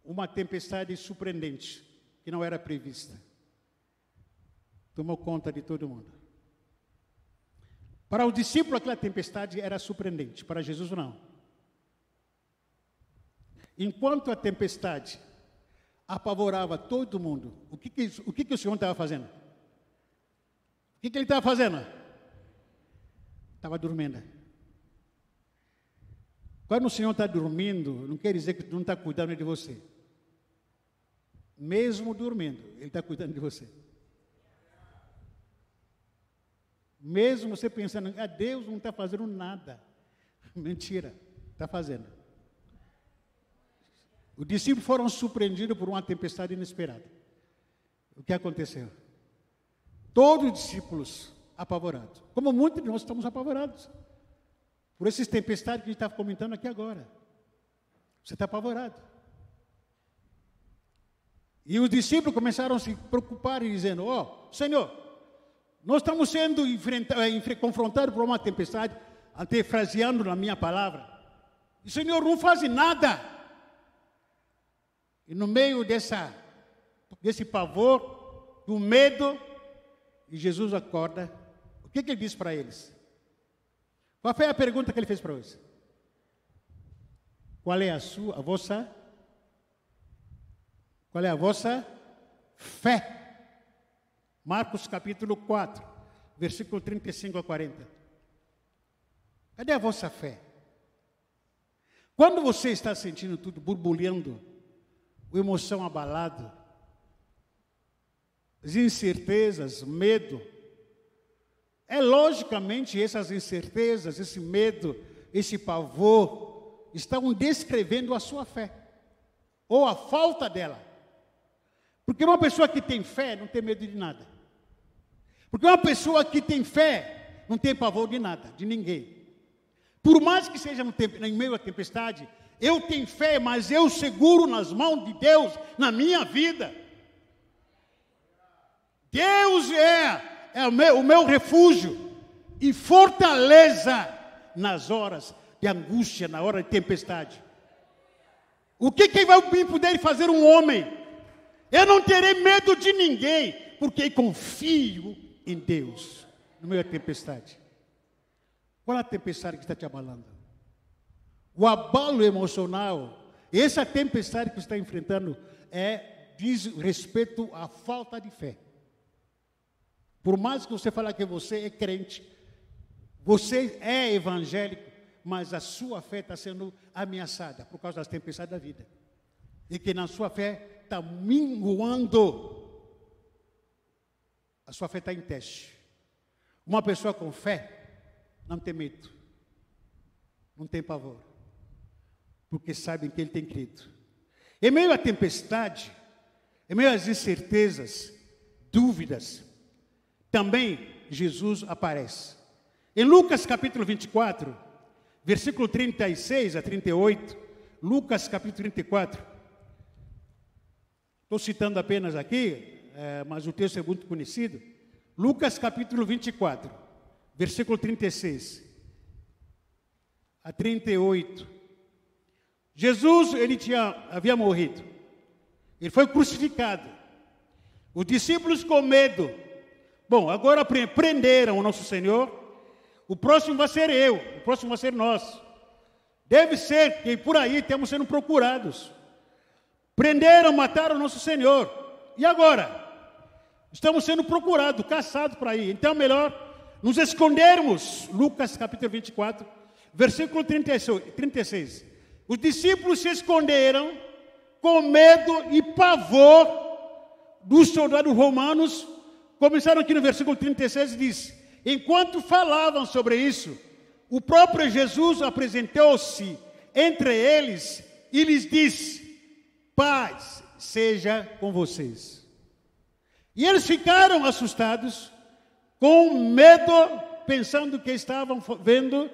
uma tempestade surpreendente, que não era prevista, tomou conta de todo mundo. Para o discípulo, aquela tempestade era surpreendente, para Jesus não. Enquanto a tempestade apavorava todo mundo, o que o Senhor estava fazendo? O que ele estava fazendo? Estava dormindo. Quando o Senhor está dormindo, não quer dizer que não está cuidando de você. Mesmo dormindo, Ele está cuidando de você. Mesmo você pensando, Deus não está fazendo nada. Mentira, está fazendo. Os discípulos foram surpreendidos por uma tempestade inesperada. O que aconteceu? Todos os discípulos apavorados. Como muitos de nós estamos apavorados. Por essas tempestades que a gente está comentando aqui agora. Você está apavorado. E os discípulos começaram a se preocupar e dizendo, Senhor, nós estamos sendo confrontados por uma tempestade, anteifraseando na minha palavra. E o Senhor não faz nada. E no meio desse pavor, do medo, e Jesus acorda. O que ele disse para eles? Qual foi a pergunta que ele fez para eles? Qual é a vossa fé? Marcos capítulo 4, versículo 35 a 40. Cadê a vossa fé? Quando você está sentindo tudo borbulhando, a emoção abalada, as incertezas, medo, logicamente essas incertezas, esse medo, esse pavor, estão descrevendo a sua fé, ou a falta dela. Porque uma pessoa que tem fé não tem medo de nada. Porque uma pessoa que tem fé não tem pavor de nada, de ninguém. Por mais que seja em meio à tempestade, eu tenho fé, mas eu seguro nas mãos de Deus na minha vida. Deus é o meu refúgio e fortaleza nas horas de angústia, na hora de tempestade. O que vai poder fazer um homem? Eu não terei medo de ninguém, porque confio em Deus, no meio da tempestade. Qual é a tempestade que está te abalando? O abalo emocional, essa tempestade que você está enfrentando, diz respeito à falta de fé. Por mais que você fale que você é crente, você é evangélico, mas a sua fé está sendo ameaçada por causa das tempestades da vida. E que na sua fé está minguando. A sua fé está em teste. Uma pessoa com fé não tem medo, não tem pavor, porque sabe que ele tem crido. Em meio à tempestade, em meio às incertezas, dúvidas, também Jesus aparece. Em Lucas capítulo 24, versículo 36 a 38, Lucas capítulo 34, estou citando apenas aqui, mas o texto é muito conhecido. Lucas capítulo 24, versículo 36 a 38. Jesus, havia morrido. Ele foi crucificado. Os discípulos com medo. Bom, agora prenderam o nosso Senhor. O próximo vai ser eu, o próximo vai ser nós. Deve ser que por aí estamos sendo procurados. Prenderam, mataram o nosso Senhor. E agora? Estamos sendo procurados, caçados por aí. Então é melhor nos escondermos. Lucas capítulo 24, versículo 36. Os discípulos se esconderam com medo e pavor dos soldados romanos, começaram aqui no versículo 36 e diz: enquanto falavam sobre isso, o próprio Jesus apresentou-se entre eles e lhes disse: paz seja com vocês. E eles ficaram assustados, com medo, pensando que estavam vendo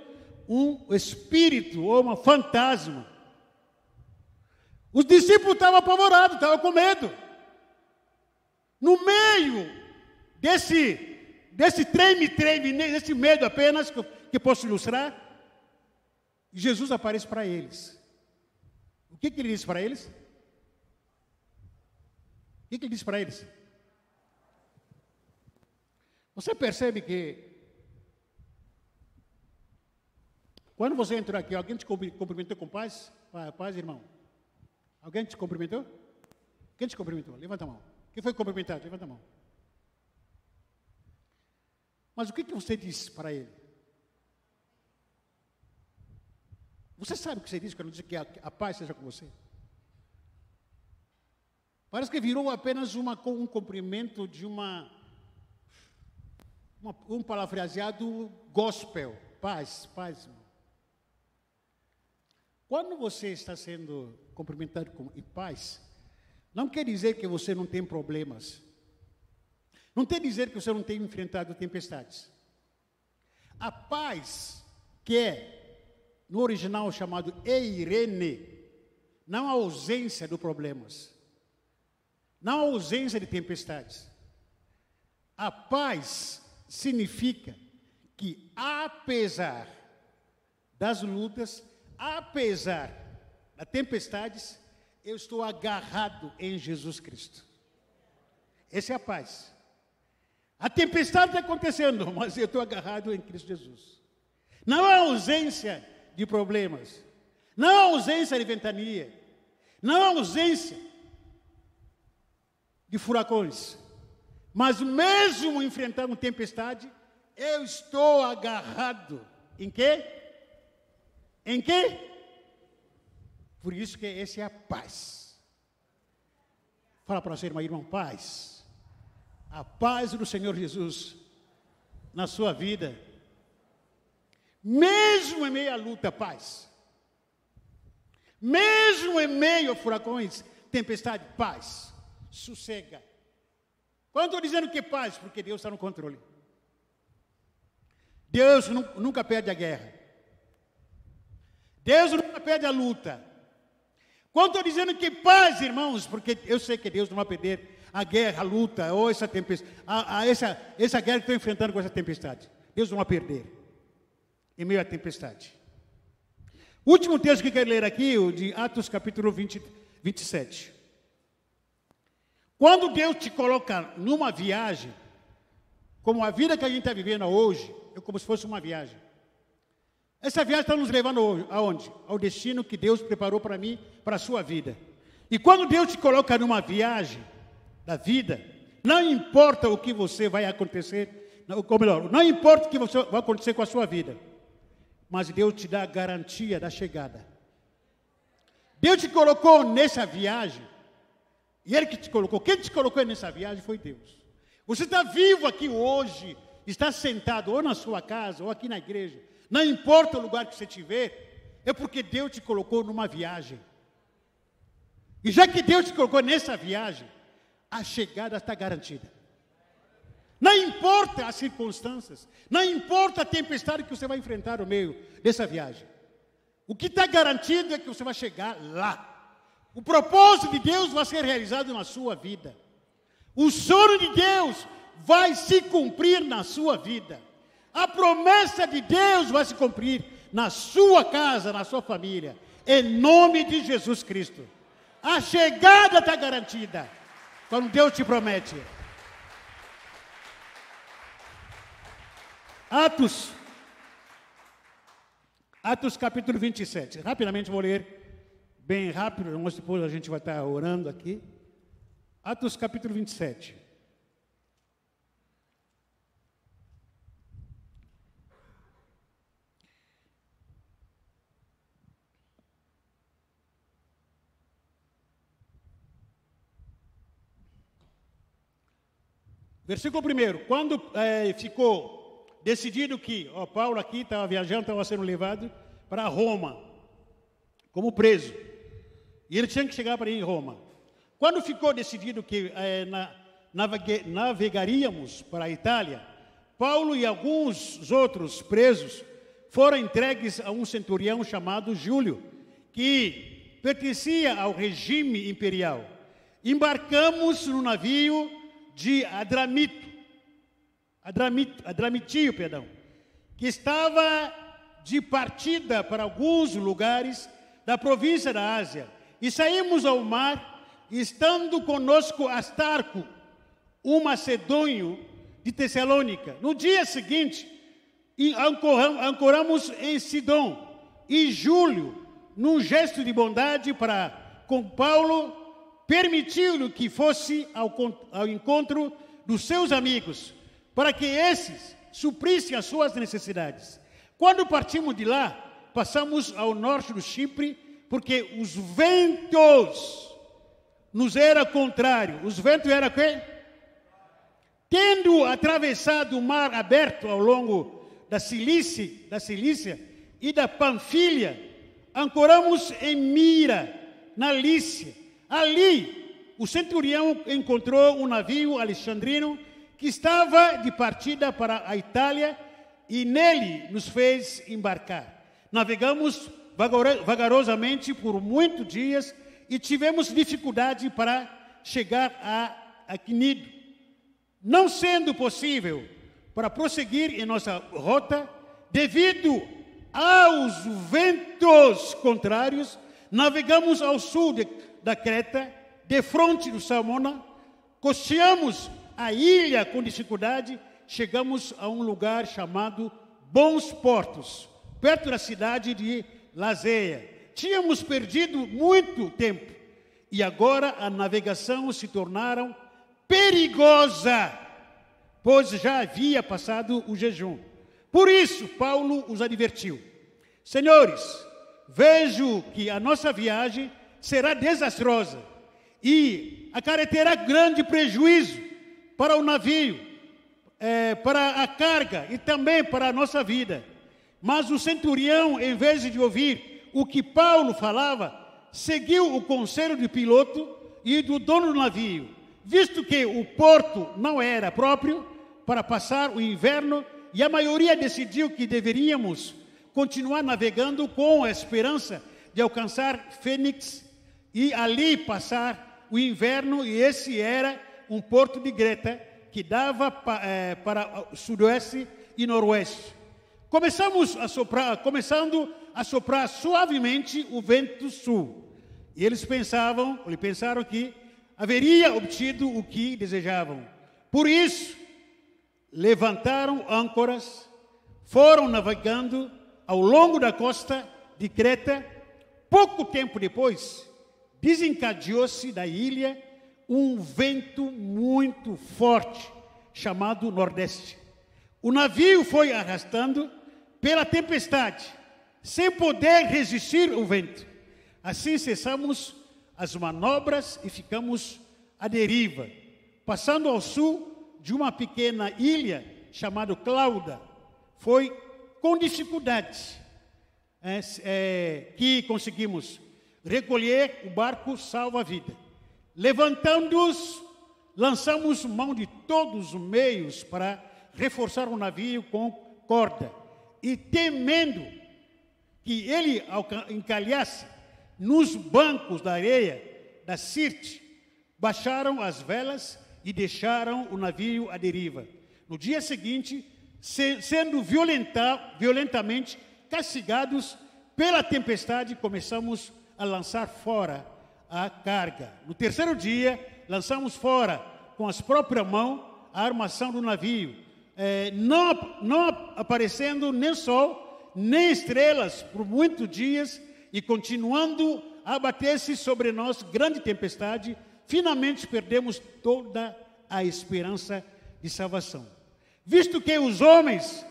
um espírito ou um fantasma. Os discípulos estavam apavorados, estavam com medo. No meio desse treme-treme, desse medo apenas, que posso ilustrar, Jesus aparece para eles. O que ele disse para eles? O que ele disse para eles? Você percebe que quando você entrou aqui, alguém te cumprimentou com paz? Paz, irmão? Alguém te cumprimentou? Quem te cumprimentou? Levanta a mão. Quem foi cumprimentado? Levanta a mão. Mas o que você disse para ele? Você sabe o que você disse quando disse que a paz seja com você? Parece que virou apenas um cumprimento de um palavreado gospel. Paz, paz, irmão. Quando você está sendo cumprimentado em paz, não quer dizer que você não tem problemas. Não quer dizer que você não tem enfrentado tempestades. A paz, que é, no original chamado eirene, não a ausência de problemas, não a ausência de tempestades. A paz significa que, apesar das lutas, apesar das tempestades, eu estou agarrado em Jesus Cristo. Essa é a paz. A tempestade está acontecendo, mas eu estou agarrado em Cristo Jesus. Não há ausência de problemas, não há ausência de ventania, não há ausência de furacões. Mas mesmo enfrentando tempestade, eu estou agarrado em quê? Em quê? Por isso que essa é a paz. Fala para você, irmão, paz. A paz do Senhor Jesus na sua vida. Mesmo em meio à luta, paz. Mesmo em meio a furacões, tempestade, paz. Sossega. Quando estou dizendo que paz? Porque Deus está no controle. Deus nunca perde a guerra. Deus nunca perde a luta. Quando estou dizendo que paz, irmãos, porque eu sei que Deus não vai perder a guerra, a luta, ou essa tempestade, essa guerra que estou enfrentando com essa tempestade. Deus não vai perder em meio à tempestade. O último texto que quero ler aqui, o de Atos capítulo 27. Quando Deus te coloca numa viagem, como a vida que a gente está vivendo hoje, é como se fosse uma viagem. Essa viagem está nos levando aonde? Ao destino que Deus preparou para mim, para a sua vida. E quando Deus te coloca numa viagem da vida, não importa o que você vai acontecer, ou melhor, não importa o que vai acontecer com a sua vida, mas Deus te dá a garantia da chegada. Deus te colocou nessa viagem, e Ele que te colocou, quem te colocou nessa viagem foi Deus. Você está vivo aqui hoje, está sentado ou na sua casa, ou aqui na igreja, não importa o lugar que você estiver, é porque Deus te colocou numa viagem. E já que Deus te colocou nessa viagem, a chegada está garantida. Não importa as circunstâncias, não importa a tempestade que você vai enfrentar no meio dessa viagem. O que está garantido é que você vai chegar lá. O propósito de Deus vai ser realizado na sua vida. O sonho de Deus vai se cumprir na sua vida. A promessa de Deus vai se cumprir na sua casa, na sua família. Em nome de Jesus Cristo. A chegada está garantida. Quando Deus te promete. Atos capítulo 27. Rapidamente vou ler, bem rápido, mas depois a gente vai estar orando aqui. Atos capítulo 27. Versículo 1. Quando ficou decidido que Paulo aqui estava viajando, estava sendo levado para Roma, como preso. E ele tinha que chegar para ir em Roma. Quando ficou decidido que navegaríamos para a Itália, Paulo e alguns outros presos foram entregues a um centurião chamado Júlio, que pertencia ao regime imperial. Embarcamos no navio de Adramitio, que estava de partida para alguns lugares da província da Ásia. E saímos ao mar, estando conosco Astarco, um macedônio de Tessalônica. No dia seguinte, ancoramos em Sidom. E Júlio, num gesto de bondade para com Paulo, permitiu-lhe que fosse ao encontro dos seus amigos, para que esses suprissem as suas necessidades. Quando partimos de lá, passamos ao norte do Chipre, porque os ventos nos eram contrários. Os ventos eram o quê? Tendo atravessado o mar aberto ao longo da Cilícia e da Panfilha, ancoramos em Mira, na Lícia. Ali, o centurião encontrou um navio alexandrino que estava de partida para a Itália e nele nos fez embarcar. Navegamos vagarosamente por muitos dias e tivemos dificuldade para chegar a Cnido. Não sendo possível para prosseguir em nossa rota, devido aos ventos contrários, navegamos ao sul da Creta, de fronte do Salmona, costeamos a ilha com dificuldade, chegamos a um lugar chamado Bons Portos, perto da cidade de Lazeia. Tínhamos perdido muito tempo e agora a navegação se tornara perigosa, pois já havia passado o jejum. Por isso, Paulo os advertiu: senhores, vejo que a nossa viagem será desastrosa e acarreterá grande prejuízo para o navio, para a carga e também para a nossa vida. Mas o centurião, em vez de ouvir o que Paulo falava, seguiu o conselho do piloto e do dono do navio. Visto que o porto não era próprio para passar o inverno, e a maioria decidiu que deveríamos continuar navegando com a esperança de alcançar Fênix e ali passar o inverno, e esse era um porto de Creta que dava para o sudoeste e noroeste. Começando a soprar suavemente o vento sul. E eles pensaram que haveria obtido o que desejavam. Por isso, levantaram âncoras, foram navegando ao longo da costa de Creta. Pouco tempo depois, desencadeou-se da ilha um vento muito forte, chamado Nordeste. O navio foi arrastando pela tempestade, sem poder resistir ao vento. Assim cessamos as manobras e ficamos à deriva, passando ao sul de uma pequena ilha chamada Clauda. Foi com dificuldade que conseguimos recolher o barco salva-vida. Levantando-os, lançamos mão de todos os meios para reforçar o navio com corda, e temendo que ele encalhasse nos bancos da areia da Sirte, baixaram as velas e deixaram o navio à deriva. No dia seguinte, sendo violentamente castigados pela tempestade, começamos a lançar fora a carga. No terceiro dia, lançamos fora com as próprias mãos a armação do navio, não aparecendo nem sol, nem estrelas por muitos dias, e continuando a abater-se sobre nós grande tempestade, finalmente perdemos toda a esperança de salvação. Visto que os homens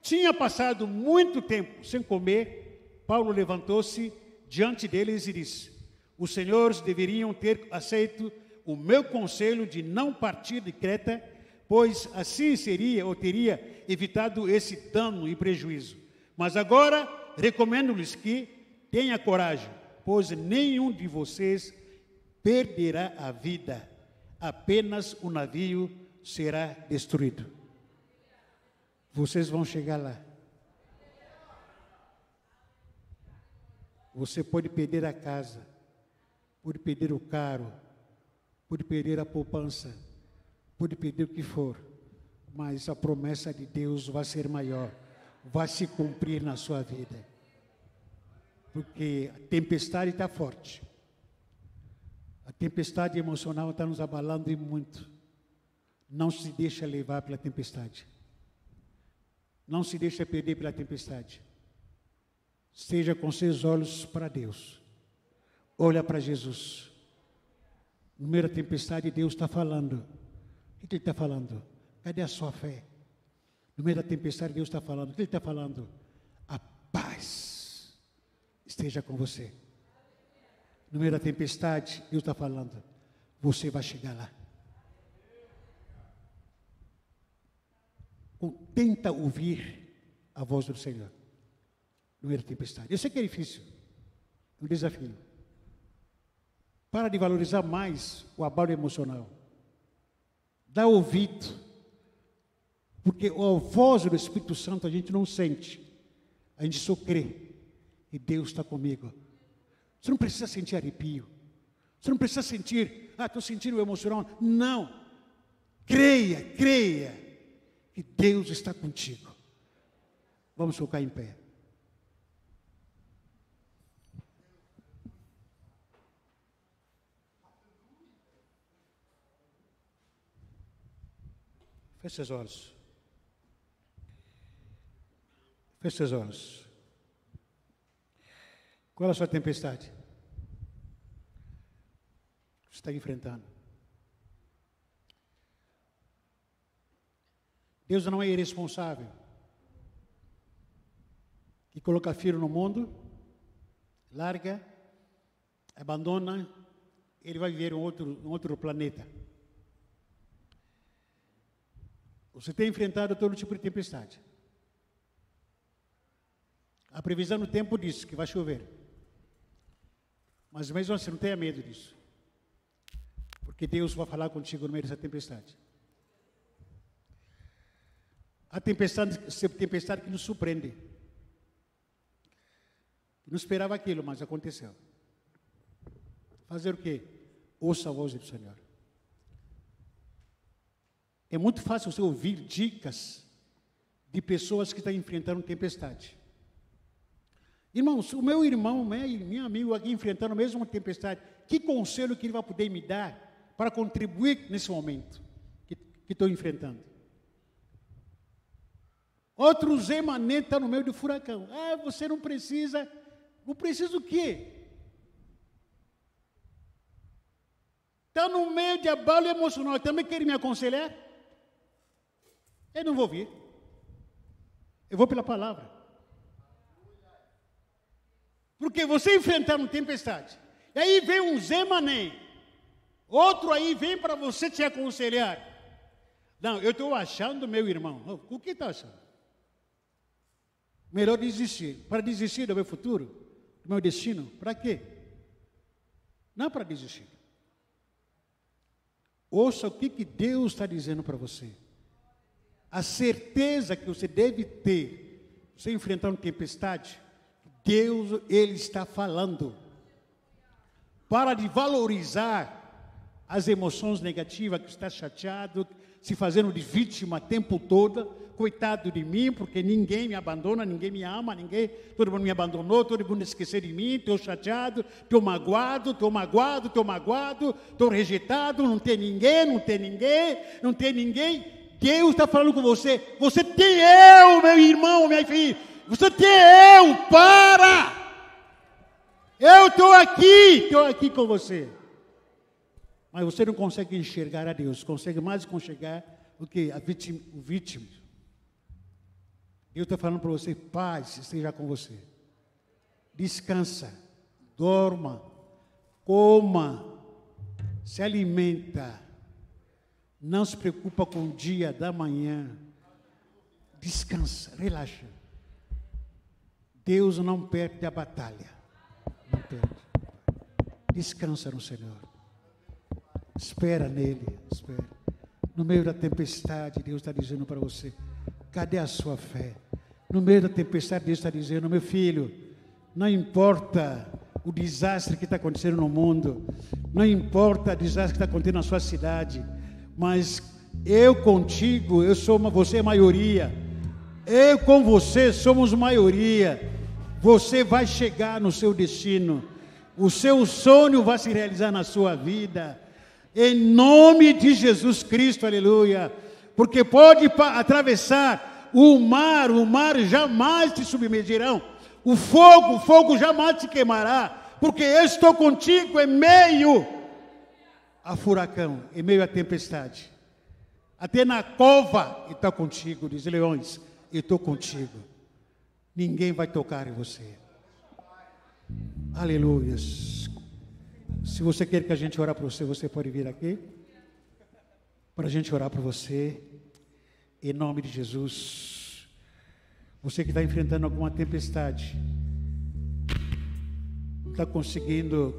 tinham passado muito tempo sem comer, Paulo levantou-se diante deles e disse: os senhores deveriam ter aceito o meu conselho de não partir de Creta, pois assim seria ou teria evitado esse dano e prejuízo. Mas agora recomendo-lhes que tenha coragem, pois nenhum de vocês perderá a vida, apenas o navio será destruído. Vocês vão chegar lá. Você pode perder a casa, pode perder o carro, pode perder a poupança, pode perder o que for, mas a promessa de Deus vai ser maior, vai se cumprir na sua vida. Porque a tempestade está forte. A tempestade emocional está nos abalando e muito. Não se deixa levar pela tempestade. Não se deixa perder pela tempestade. Esteja com seus olhos para Deus. Olha para Jesus. No meio da tempestade, Deus está falando. O que Ele está falando? Cadê a sua fé? No meio da tempestade, Deus está falando. O que Ele está falando? A paz esteja com você. No meio da tempestade, Deus está falando. Você vai chegar lá. Tenta ouvir a voz do Senhor. No meio da tempestade. Eu sei que é difícil. É um desafio. Para de valorizar mais o abalo emocional. Dá ouvido. Porque a voz do Espírito Santo a gente não sente. A gente só crê. E Deus está comigo. Você não precisa sentir arrepio. Você não precisa sentir, estou sentindo o emocional. Não. Creia que Deus está contigo. Vamos colocar em pé. Feche os olhos. Feche os olhos. Qual é a sua tempestade? Você está enfrentando. Deus não é irresponsável. Que coloca filho no mundo, larga, abandona, ele vai viver em outro planeta. Você tem enfrentado todo tipo de tempestade. A previsão do tempo diz que vai chover. Mas mesmo assim, não tenha medo disso. Porque Deus vai falar contigo no meio dessa tempestade. A tempestade que nos surpreende. Não esperava aquilo, mas aconteceu. Fazer o quê? Ouça a voz do Senhor. É muito fácil você ouvir dicas de pessoas que estão enfrentando tempestade. Irmãos, o meu irmão, meu amigo aqui enfrentando a mesma tempestade, que conselho que ele vai poder me dar para contribuir nesse momento que estou enfrentando? Outro Zé Mané está no meio do furacão. Você não precisa. Não precisa o quê? Está no meio de abalo emocional. Também quer me aconselhar? Eu não vou vir. Eu vou pela palavra. Porque você enfrentar uma tempestade. E aí vem um Zé Mané. Outro aí vem para você te aconselhar. Não, eu estou achando, meu irmão. O que está achando? Melhor desistir. Para desistir do meu futuro, do meu destino, para quê? Não para desistir. Ouça o que Deus está dizendo para você. A certeza que você deve ter, você enfrentar uma tempestade, Deus, Ele está falando. Para de valorizar as emoções negativas, que está chateado, se fazendo de vítima o tempo todo. Coitado de mim, porque ninguém me abandona, ninguém me ama, todo mundo me abandonou, todo mundo esqueceu de mim, estou chateado, estou magoado, estou rejeitado, não tem ninguém. Deus está falando com você. Você tem eu, meu irmão, minha filha. Você tem eu, para! Eu estou aqui com você. Mas você não consegue enxergar a Deus, consegue mais enxergar o que? O vítima. Deus está falando para você, paz esteja com você. Descansa, dorma, coma, se alimenta. Não se preocupa com o dia da manhã. Descansa, relaxa. Deus não perde a batalha. Não perde. Descansa no Senhor. Espera nele, espera. No meio da tempestade, Deus está dizendo para você, cadê a sua fé? No meio da tempestade, Deus está dizendo, meu filho, não importa o desastre que está acontecendo no mundo, não importa o desastre que está acontecendo na sua cidade, mas eu contigo, você é maioria, eu com você somos maioria, você vai chegar no seu destino, o seu sonho vai se realizar na sua vida, em nome de Jesus Cristo, aleluia, porque pode atravessar o mar jamais te submergirão, o fogo jamais te queimará, porque eu estou contigo em meio a furacão, em meio à tempestade, até na cova está contigo, diz Leões, eu estou contigo, ninguém vai tocar em você, aleluia. Se você quer que a gente orar para você, você pode vir aqui, para a gente orar para você, em nome de Jesus. Você que está enfrentando alguma tempestade, não está conseguindo